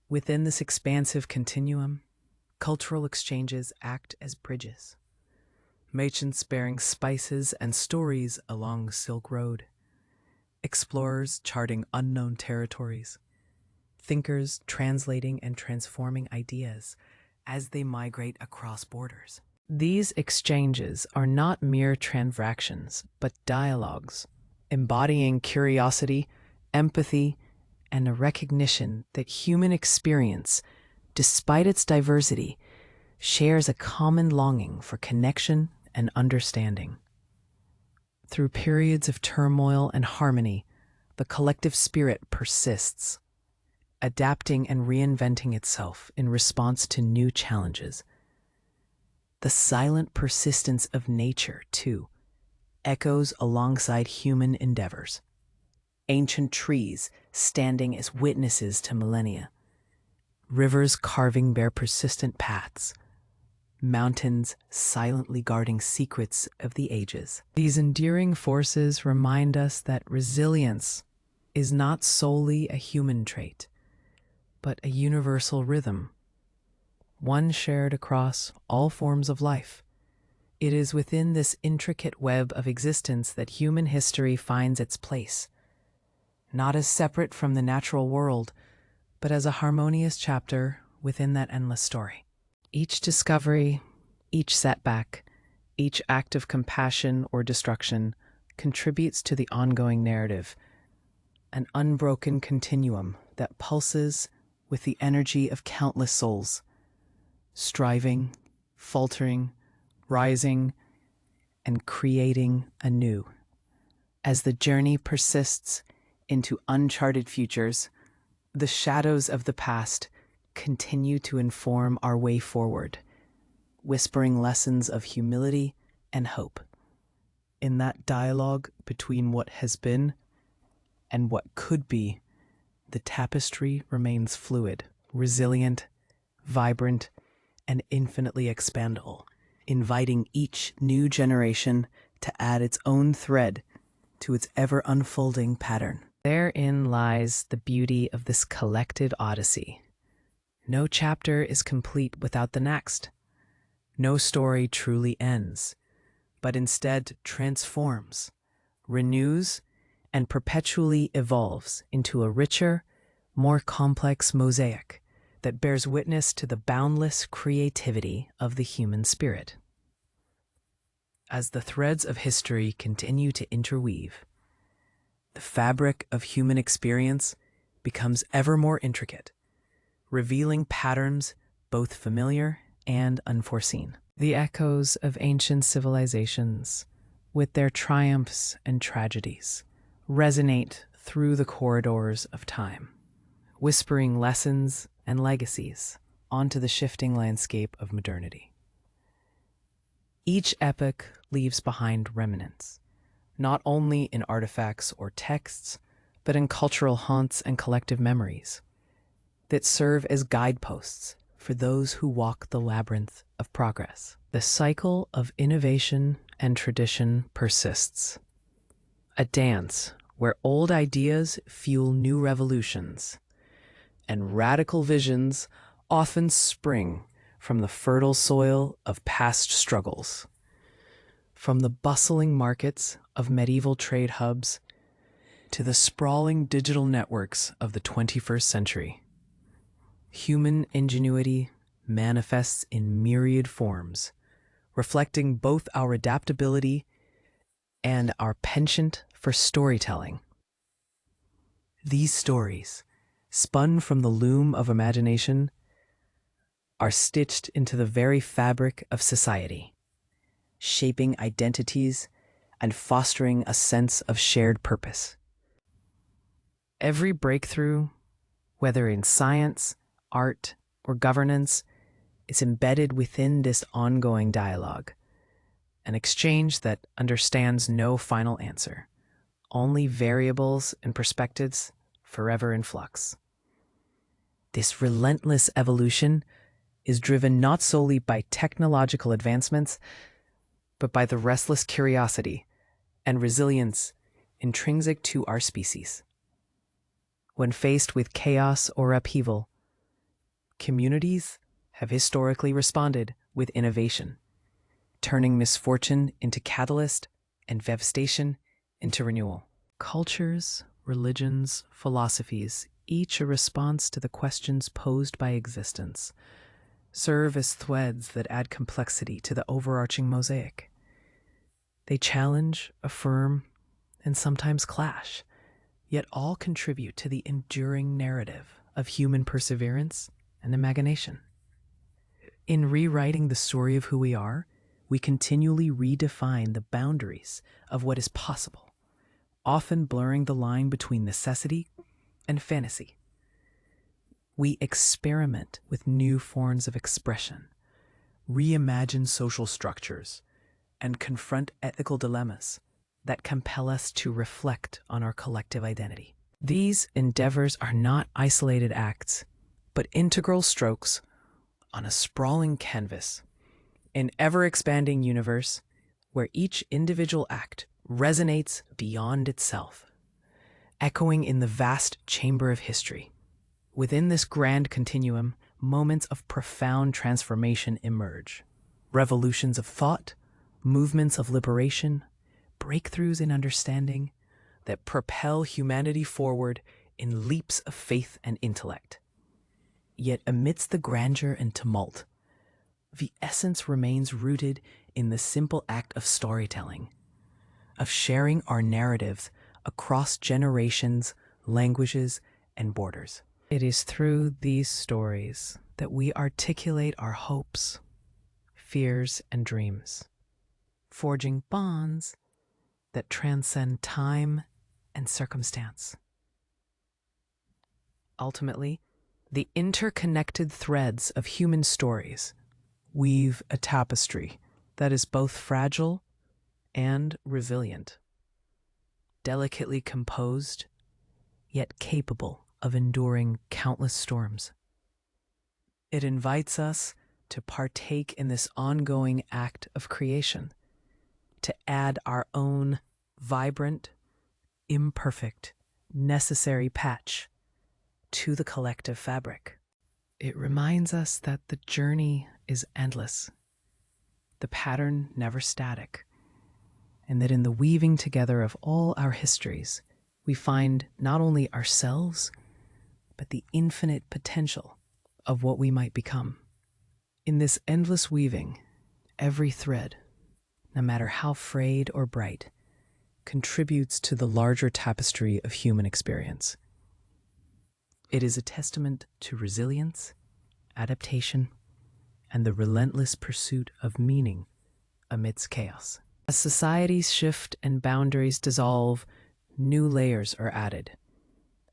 A: Within this expansive continuum, Cultural exchanges act as bridges. Merchants bearing spices and stories along Silk Road, explorers charting unknown territories, thinkers translating and transforming ideas as they migrate across borders. These exchanges are not mere transactions, but dialogues, embodying curiosity, empathy, and a recognition that human experience, despite its diversity, shares a common longing for connection and understanding. Through periods of turmoil and harmony, the collective spirit persists, adapting and reinventing itself in response to new challenges. The silent persistence of nature, too, echoes alongside human endeavors. Ancient trees standing as witnesses to millennia, rivers carving their persistent paths, mountains silently guarding secrets of the ages. These enduring forces remind us that resilience is not solely a human trait, but a universal rhythm, one shared across all forms of life. It is within this intricate web of existence that human history finds its place, not as separate from the natural world, but as a harmonious chapter within that endless story. Each discovery, each setback, each act of compassion or destruction contributes to the ongoing narrative, an unbroken continuum that pulses with the energy of countless souls, striving, faltering, rising, and creating anew. As the journey persists into uncharted futures, the shadows of the past continue to inform our way forward, whispering lessons of humility and hope. In that dialogue between what has been and what could be, the tapestry remains fluid, resilient, vibrant, and infinitely expandable, inviting each new generation to add its own thread to its ever-unfolding pattern. Therein lies the beauty of this collected odyssey. No chapter is complete without the next. No story truly ends, but instead transforms, renews, and perpetually evolves into a richer, more complex mosaic that bears witness to the boundless creativity of the human spirit. As the threads of history continue to interweave, the fabric of human experience becomes ever more intricate, revealing patterns both familiar and unforeseen. The echoes of ancient civilizations, with their triumphs and tragedies, resonate through the corridors of time, whispering lessons and legacies onto the shifting landscape of modernity. Each epoch leaves behind remnants, not only in artifacts or texts, but in cultural haunts and collective memories that serve as guideposts for those who walk the labyrinth of progress. The cycle of innovation and tradition persists, a dance where old ideas fuel new revolutions, and radical visions often spring from the fertile soil of past struggles. From the bustling markets of medieval trade hubs to the sprawling digital networks of the 21st century, human ingenuity manifests in myriad forms, reflecting both our adaptability and our penchant for storytelling. These stories, spun from the loom of imagination, are stitched into the very fabric of society, shaping identities and fostering a sense of shared purpose. Every breakthrough, whether in science, art, or governance, is embedded within this ongoing dialogue, an exchange that understands no final answer, only variables and perspectives forever in flux. This relentless evolution is driven not solely by technological advancements, but by the restless curiosity and resilience intrinsic to our species. When faced with chaos or upheaval, communities have historically responded with innovation, turning misfortune into catalyst and devastation into renewal. Cultures, religions, philosophies, each a response to the questions posed by existence, serve as threads that add complexity to the overarching mosaic. They challenge, affirm, and sometimes clash, yet all contribute to the enduring narrative of human perseverance and imagination. In rewriting the story of who we are, we continually redefine the boundaries of what is possible, often blurring the line between necessity and fantasy. We experiment with new forms of expression, reimagine social structures, and confront ethical dilemmas that compel us to reflect on our collective identity. These endeavors are not isolated acts, but integral strokes on a sprawling canvas, an ever-expanding universe where each individual act resonates beyond itself, echoing in the vast chamber of history. Within this grand continuum, moments of profound transformation emerge. Revolutions of thought, movements of liberation, breakthroughs in understanding that propel humanity forward in leaps of faith and intellect. Yet amidst the grandeur and tumult, the essence remains rooted in the simple act of storytelling, of sharing our narratives across generations, languages, and borders. It is through these stories that we articulate our hopes, fears, and dreams, forging bonds that transcend time and circumstance. Ultimately, the interconnected threads of human stories weave a tapestry that is both fragile and resilient, delicately composed, yet capable of enduring countless storms. It invites us to partake in this ongoing act of creation, to add our own vibrant, imperfect, necessary patch to the collective fabric. It reminds us that the journey is endless, the pattern never static, and that in the weaving together of all our histories, we find not only ourselves, but the infinite potential of what we might become. In this endless weaving, every thread, no matter how frayed or bright, contributes to the larger tapestry of human experience. It is a testament to resilience, adaptation, and the relentless pursuit of meaning amidst chaos. As societies shift and boundaries dissolve, new layers are added.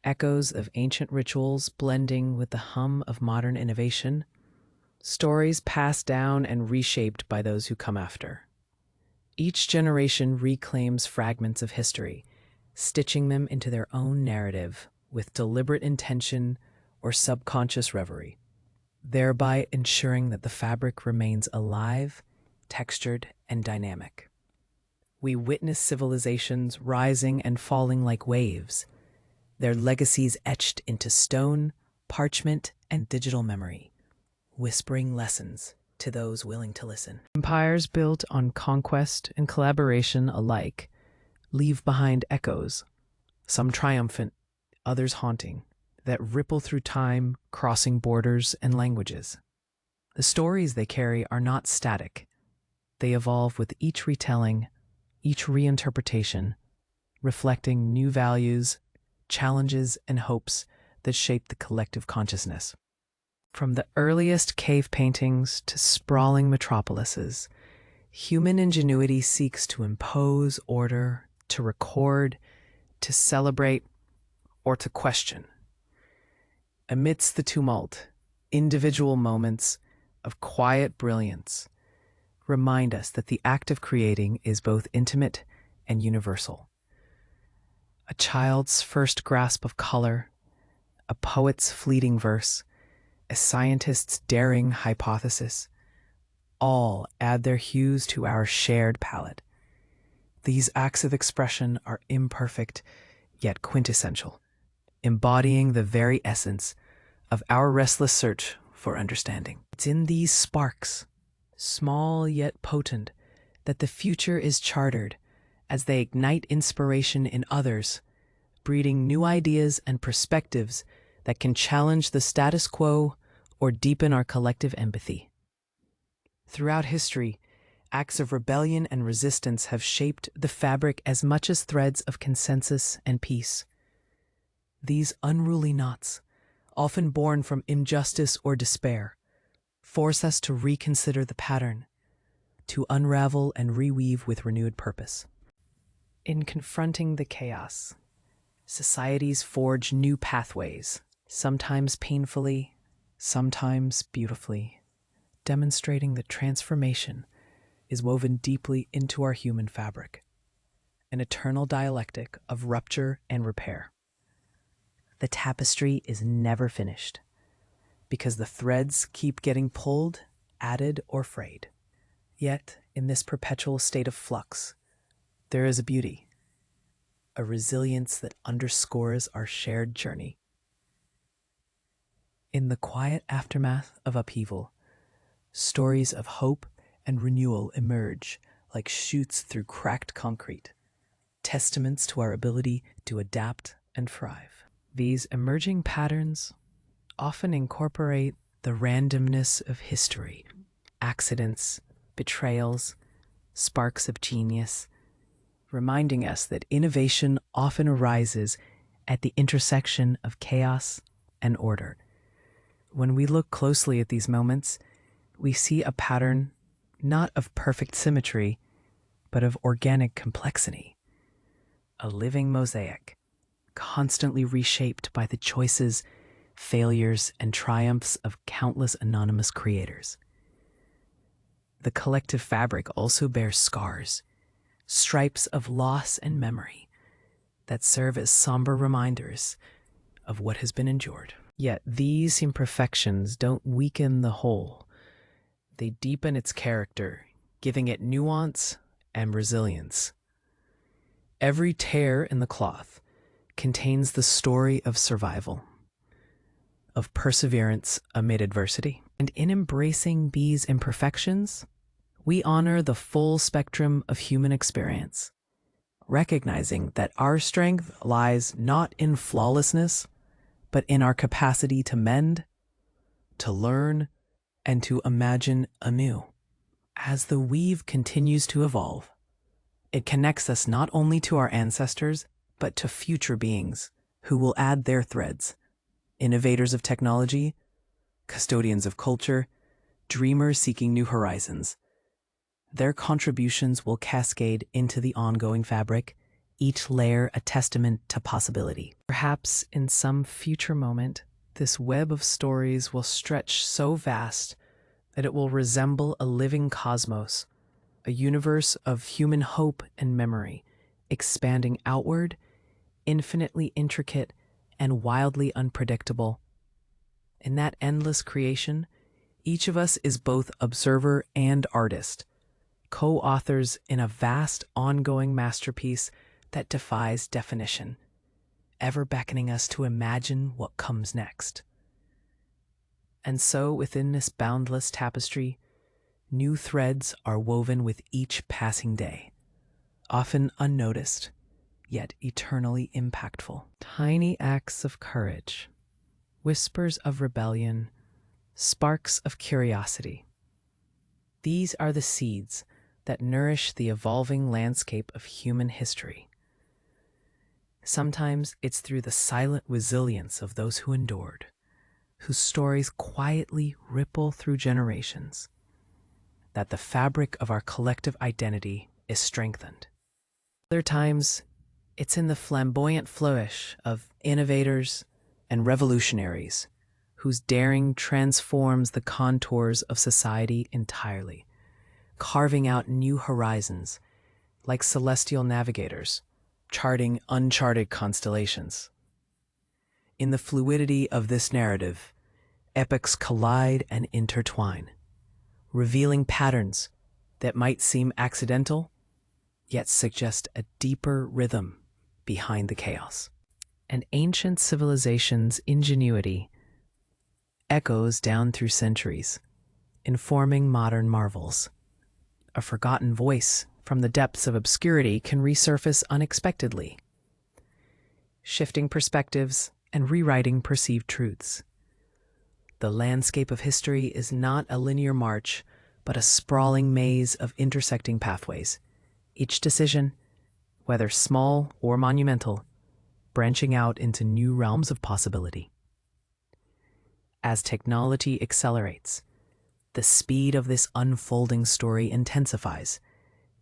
A: Echoes of ancient rituals blending with the hum of modern innovation, stories passed down and reshaped by those who come after. Each generation reclaims fragments of history, stitching them into their own narrative with deliberate intention or subconscious reverie, thereby ensuring that the fabric remains alive, textured, and dynamic. We witness civilizations rising and falling like waves, their legacies etched into stone, parchment, and digital memory, whispering lessons to those willing to listen. Empires built on conquest and collaboration alike leave behind echoes, some triumphant, others haunting, that ripple through time, crossing borders and languages. The stories they carry are not static. They evolve with each retelling, each reinterpretation, reflecting new values, challenges, and hopes that shape the collective consciousness. From the earliest cave paintings to sprawling metropolises, human ingenuity seeks to impose order, to record, to celebrate, or to question. Amidst the tumult, individual moments of quiet brilliance remind us that the act of creating is both intimate and universal. A child's first grasp of color, a poet's fleeting verse, a scientist's daring hypothesis, all add their hues to our shared palette. These acts of expression are imperfect, yet quintessential, embodying the very essence of our restless search for understanding. It's in these sparks, small yet potent, that the future is chartered as they ignite inspiration in others, breeding new ideas and perspectives that can challenge the status quo or deepen our collective empathy. Throughout history, acts of rebellion and resistance have shaped the fabric as much as threads of consensus and peace. These unruly knots, often born from injustice or despair, force us to reconsider the pattern, to unravel and reweave with renewed purpose. In confronting the chaos, societies forge new pathways, sometimes painfully, sometimes beautifully, demonstrating that transformation is woven deeply into our human fabric, an eternal dialectic of rupture and repair. The tapestry is never finished, because the threads keep getting pulled, added, or frayed. Yet, in this perpetual state of flux, there is a beauty, a resilience that underscores our shared journey. In the quiet aftermath of upheaval, stories of hope and renewal emerge like shoots through cracked concrete, testaments to our ability to adapt and thrive. These emerging patterns often incorporate the randomness of history, accidents, betrayals, sparks of genius, reminding us that innovation often arises at the intersection of chaos and order. When we look closely at these moments, we see a pattern not of perfect symmetry, but of organic complexity, a living mosaic, constantly reshaped by the choices, failures, and triumphs of countless anonymous creators. The collective fabric also bears scars, stripes of loss and memory that serve as somber reminders of what has been endured. Yet these imperfections don't weaken the whole. They deepen its character, giving it nuance and resilience. Every tear in the cloth contains the story of survival, of perseverance amid adversity. And in embracing these imperfections, we honor the full spectrum of human experience, recognizing that our strength lies not in flawlessness, but in our capacity to mend, to learn, and to imagine anew. As the weave continues to evolve, it connects us not only to our ancestors, but to future beings who will add their threads, innovators of technology, custodians of culture, dreamers seeking new horizons. Their contributions will cascade into the ongoing fabric, each layer a testament to possibility. Perhaps in some future moment, this web of stories will stretch so vast that it will resemble a living cosmos, a universe of human hope and memory, expanding outward, infinitely intricate, and wildly unpredictable. In that endless creation, each of us is both observer and artist, co-authors in a vast, ongoing masterpiece that defies definition, ever beckoning us to imagine what comes next. And so, within this boundless tapestry, new threads are woven with each passing day, often unnoticed, yet eternally impactful. Tiny acts of courage, whispers of rebellion, sparks of curiosity. These are the seeds that nourish the evolving landscape of human history. Sometimes it's through the silent resilience of those who endured, whose stories quietly ripple through generations, that the fabric of our collective identity is strengthened. Other times, it's in the flamboyant flourish of innovators and revolutionaries whose daring transforms the contours of society entirely, carving out new horizons like celestial navigators, charting uncharted constellations. In the fluidity of this narrative, epochs collide and intertwine, revealing patterns that might seem accidental, yet suggest a deeper rhythm behind the chaos. An ancient civilization's ingenuity echoes down through centuries, informing modern marvels. A forgotten voice from the depths of obscurity can resurface unexpectedly, shifting perspectives and rewriting perceived truths. The landscape of history is not a linear march, but a sprawling maze of intersecting pathways, each decision, whether small or monumental, branching out into new realms of possibility. As technology accelerates, the speed of this unfolding story intensifies,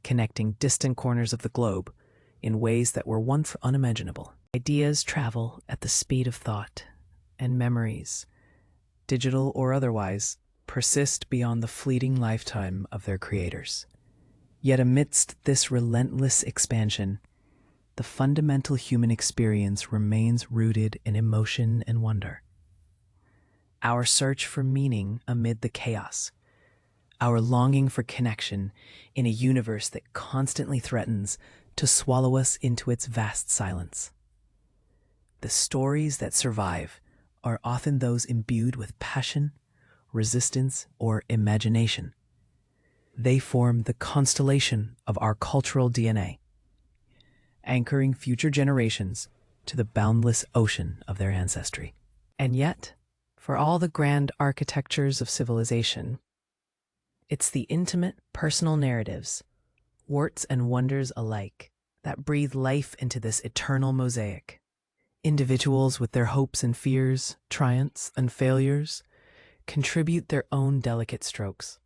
A: connecting distant corners of the globe in ways that were once unimaginable. Ideas travel at the speed of thought, and memories, digital or otherwise, persist beyond the fleeting lifetime of their creators. Yet amidst this relentless expansion, the fundamental human experience remains rooted in emotion and wonder. Our search for meaning amid the chaos, our longing for connection in a universe that constantly threatens to swallow us into its vast silence. The stories that survive are often those imbued with passion, resistance, or imagination. They form the constellation of our cultural DNA, anchoring future generations to the boundless ocean of their ancestry. And yet, for all the grand architectures of civilization, it's the intimate, personal narratives, warts and wonders alike, that breathe life into this eternal mosaic. Individuals with their hopes and fears, triumphs and failures, contribute their own delicate strokes,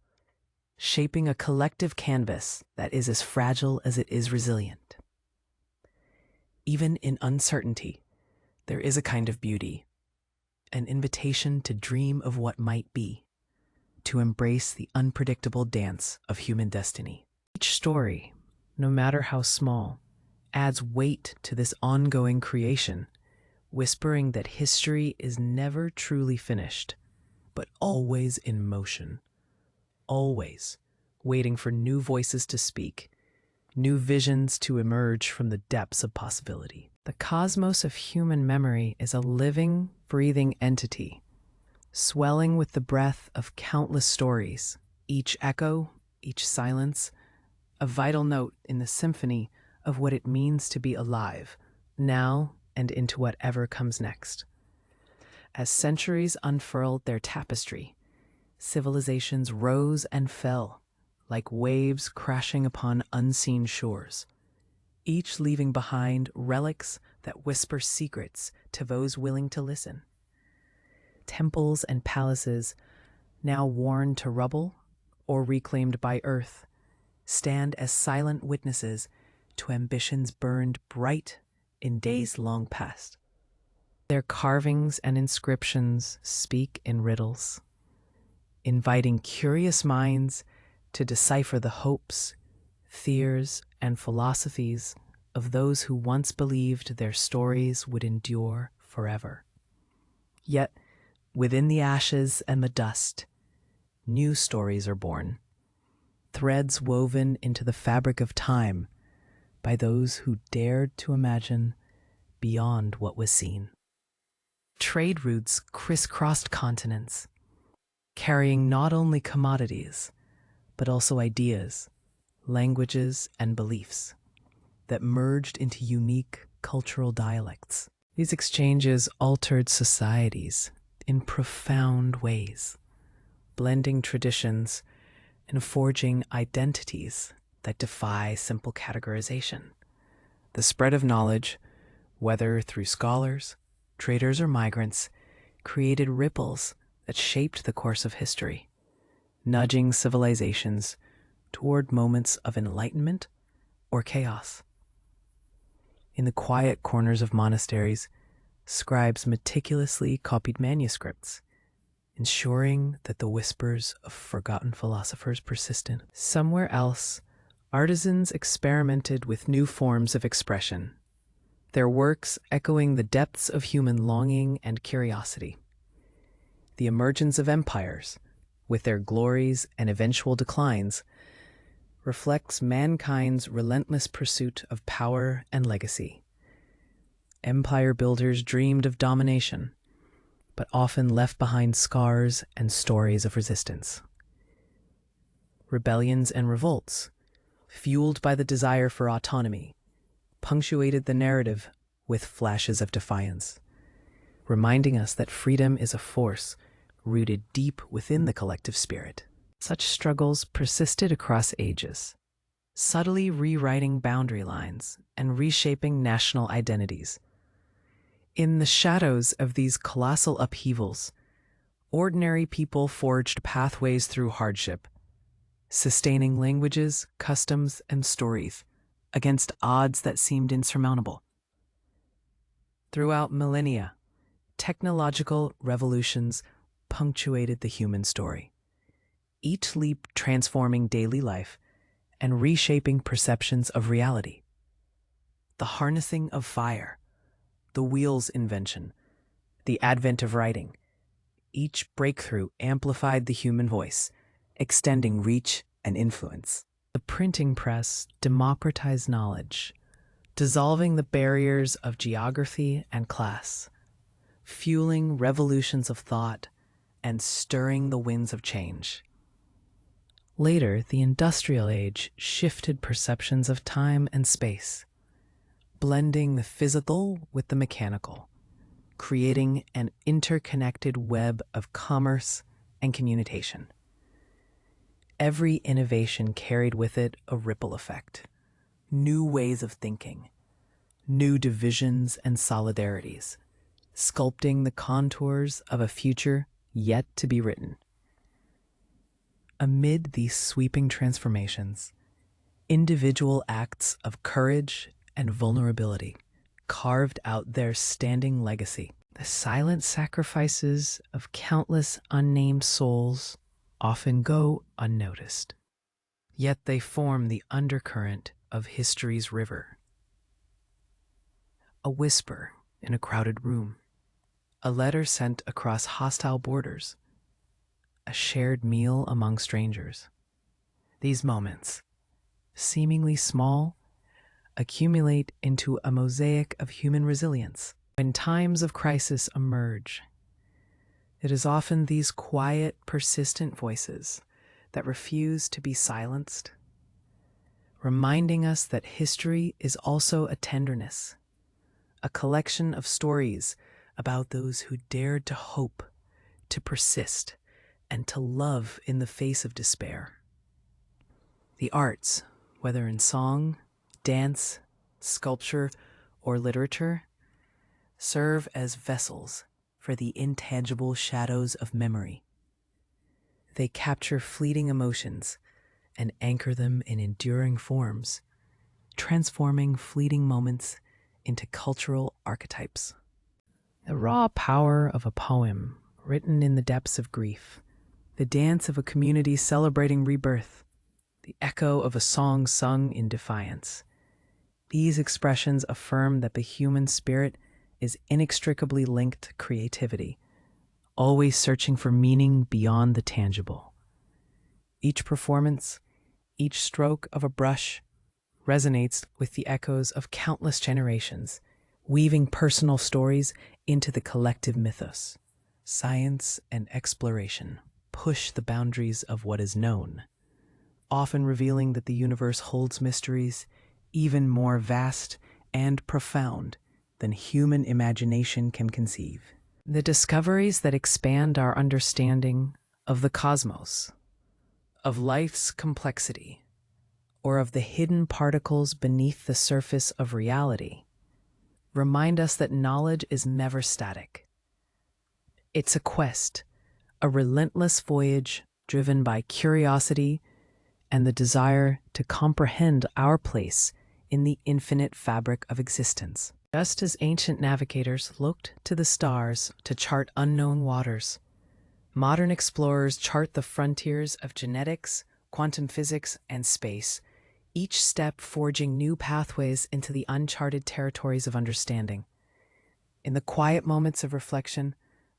A: shaping a collective canvas that is as fragile as it is resilient. Even in uncertainty, there is a kind of beauty, an invitation to dream of what might be, to embrace the unpredictable dance of human destiny. Each story, no matter how small, adds weight to this ongoing creation, whispering that history is never truly finished, but always in motion, always waiting for new voices to speak, new visions to emerge from the depths of possibility. The cosmos of human memory is a living, breathing entity, swelling with the breath of countless stories, each echo, each silence, a vital note in the symphony of what it means to be alive, now and into whatever comes next. As centuries unfurled their tapestry, civilizations rose and fell, like waves crashing upon unseen shores, each leaving behind relics that whisper secrets to those willing to listen. Temples and palaces, now worn to rubble or reclaimed by earth, stand as silent witnesses to ambitions burned bright in days long past. Their carvings and inscriptions speak in riddles, inviting curious minds to decipher the hopes, fears, and philosophies of those who once believed their stories would endure forever. Yet, within the ashes and the dust, new stories are born, threads woven into the fabric of time by those who dared to imagine beyond what was seen. Trade routes crisscrossed continents, carrying not only commodities, but also ideas, languages, and beliefs that merged into unique cultural dialects. These exchanges altered societies in profound ways, blending traditions and forging identities that defy simple categorization. The spread of knowledge, whether through scholars, traders, or migrants, created ripples that shaped the course of history, nudging civilizations toward moments of enlightenment or chaos. In the quiet corners of monasteries, scribes meticulously copied manuscripts, ensuring that the whispers of forgotten philosophers persisted. Somewhere else, artisans experimented with new forms of expression, their works echoing the depths of human longing and curiosity. The emergence of empires, with their glories and eventual declines, reflects mankind's relentless pursuit of power and legacy. Empire builders dreamed of domination, but often left behind scars and stories of resistance. Rebellions and revolts, fueled by the desire for autonomy, punctuated the narrative with flashes of defiance, reminding us that freedom is a force rooted deep within the collective spirit. Such struggles persisted across ages, subtly rewriting boundary lines and reshaping national identities. In the shadows of these colossal upheavals, ordinary people forged pathways through hardship, sustaining languages, customs, and stories against odds that seemed insurmountable. Throughout millennia, technological revolutions punctuated the human story, each leap transforming daily life and reshaping perceptions of reality. The harnessing of fire, the wheel's invention, the advent of writing, each breakthrough amplified the human voice, extending reach and influence. The printing press democratized knowledge, dissolving the barriers of geography and class, fueling revolutions of thought and stirring the winds of change. Later, the industrial age shifted perceptions of time and space, blending the physical with the mechanical, creating an interconnected web of commerce and communication. Every innovation carried with it a ripple effect, new ways of thinking, new divisions and solidarities, sculpting the contours of a future yet to be written. Amid these sweeping transformations, individual acts of courage and vulnerability carved out their standing legacy. The silent sacrifices of countless unnamed souls often go unnoticed, yet they form the undercurrent of history's river. A whisper in a crowded room, a letter sent across hostile borders, a shared meal among strangers. These moments, seemingly small, accumulate into a mosaic of human resilience. When times of crisis emerge, it is often these quiet, persistent voices that refuse to be silenced, reminding us that history is also a tenderness, a collection of stories about those who dared to hope, to persist, and to love in the face of despair. The arts, whether in song, dance, sculpture, or literature, serve as vessels for the intangible shadows of memory. They capture fleeting emotions and anchor them in enduring forms, transforming fleeting moments into cultural archetypes. The raw power of a poem written in the depths of grief, the dance of a community celebrating rebirth, the echo of a song sung in defiance. These expressions affirm that the human spirit is inextricably linked to creativity, always searching for meaning beyond the tangible. Each performance, each stroke of a brush, resonates with the echoes of countless generations, weaving personal stories into the collective mythos. Science and exploration push the boundaries of what is known, often revealing that the universe holds mysteries even more vast and profound than human imagination can conceive. The discoveries that expand our understanding of the cosmos, of life's complexity, or of the hidden particles beneath the surface of reality remind us that knowledge is never static. It's a quest, a relentless voyage driven by curiosity and the desire to comprehend our place in the infinite fabric of existence. Just as ancient navigators looked to the stars to chart unknown waters, modern explorers chart the frontiers of genetics, quantum physics, and space, each step forging new pathways into the uncharted territories of understanding. In the quiet moments of reflection,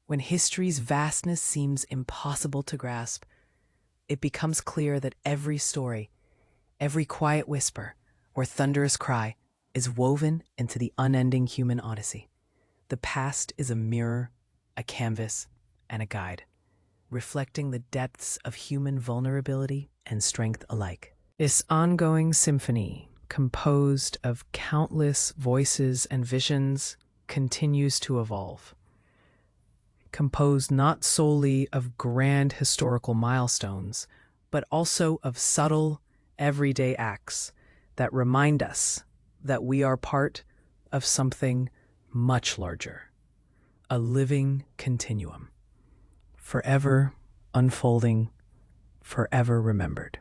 A: when history's vastness seems impossible to grasp, it becomes clear that every story, every quiet whisper or thunderous cry is woven into the unending human odyssey. The past is a mirror, a canvas, and a guide, reflecting the depths of human vulnerability and strength alike. This ongoing symphony, composed of countless voices and visions, continues to evolve. Composed not solely of grand historical milestones, but also of subtle, everyday acts that remind us that we are part of something much larger, a living continuum, forever unfolding, forever remembered.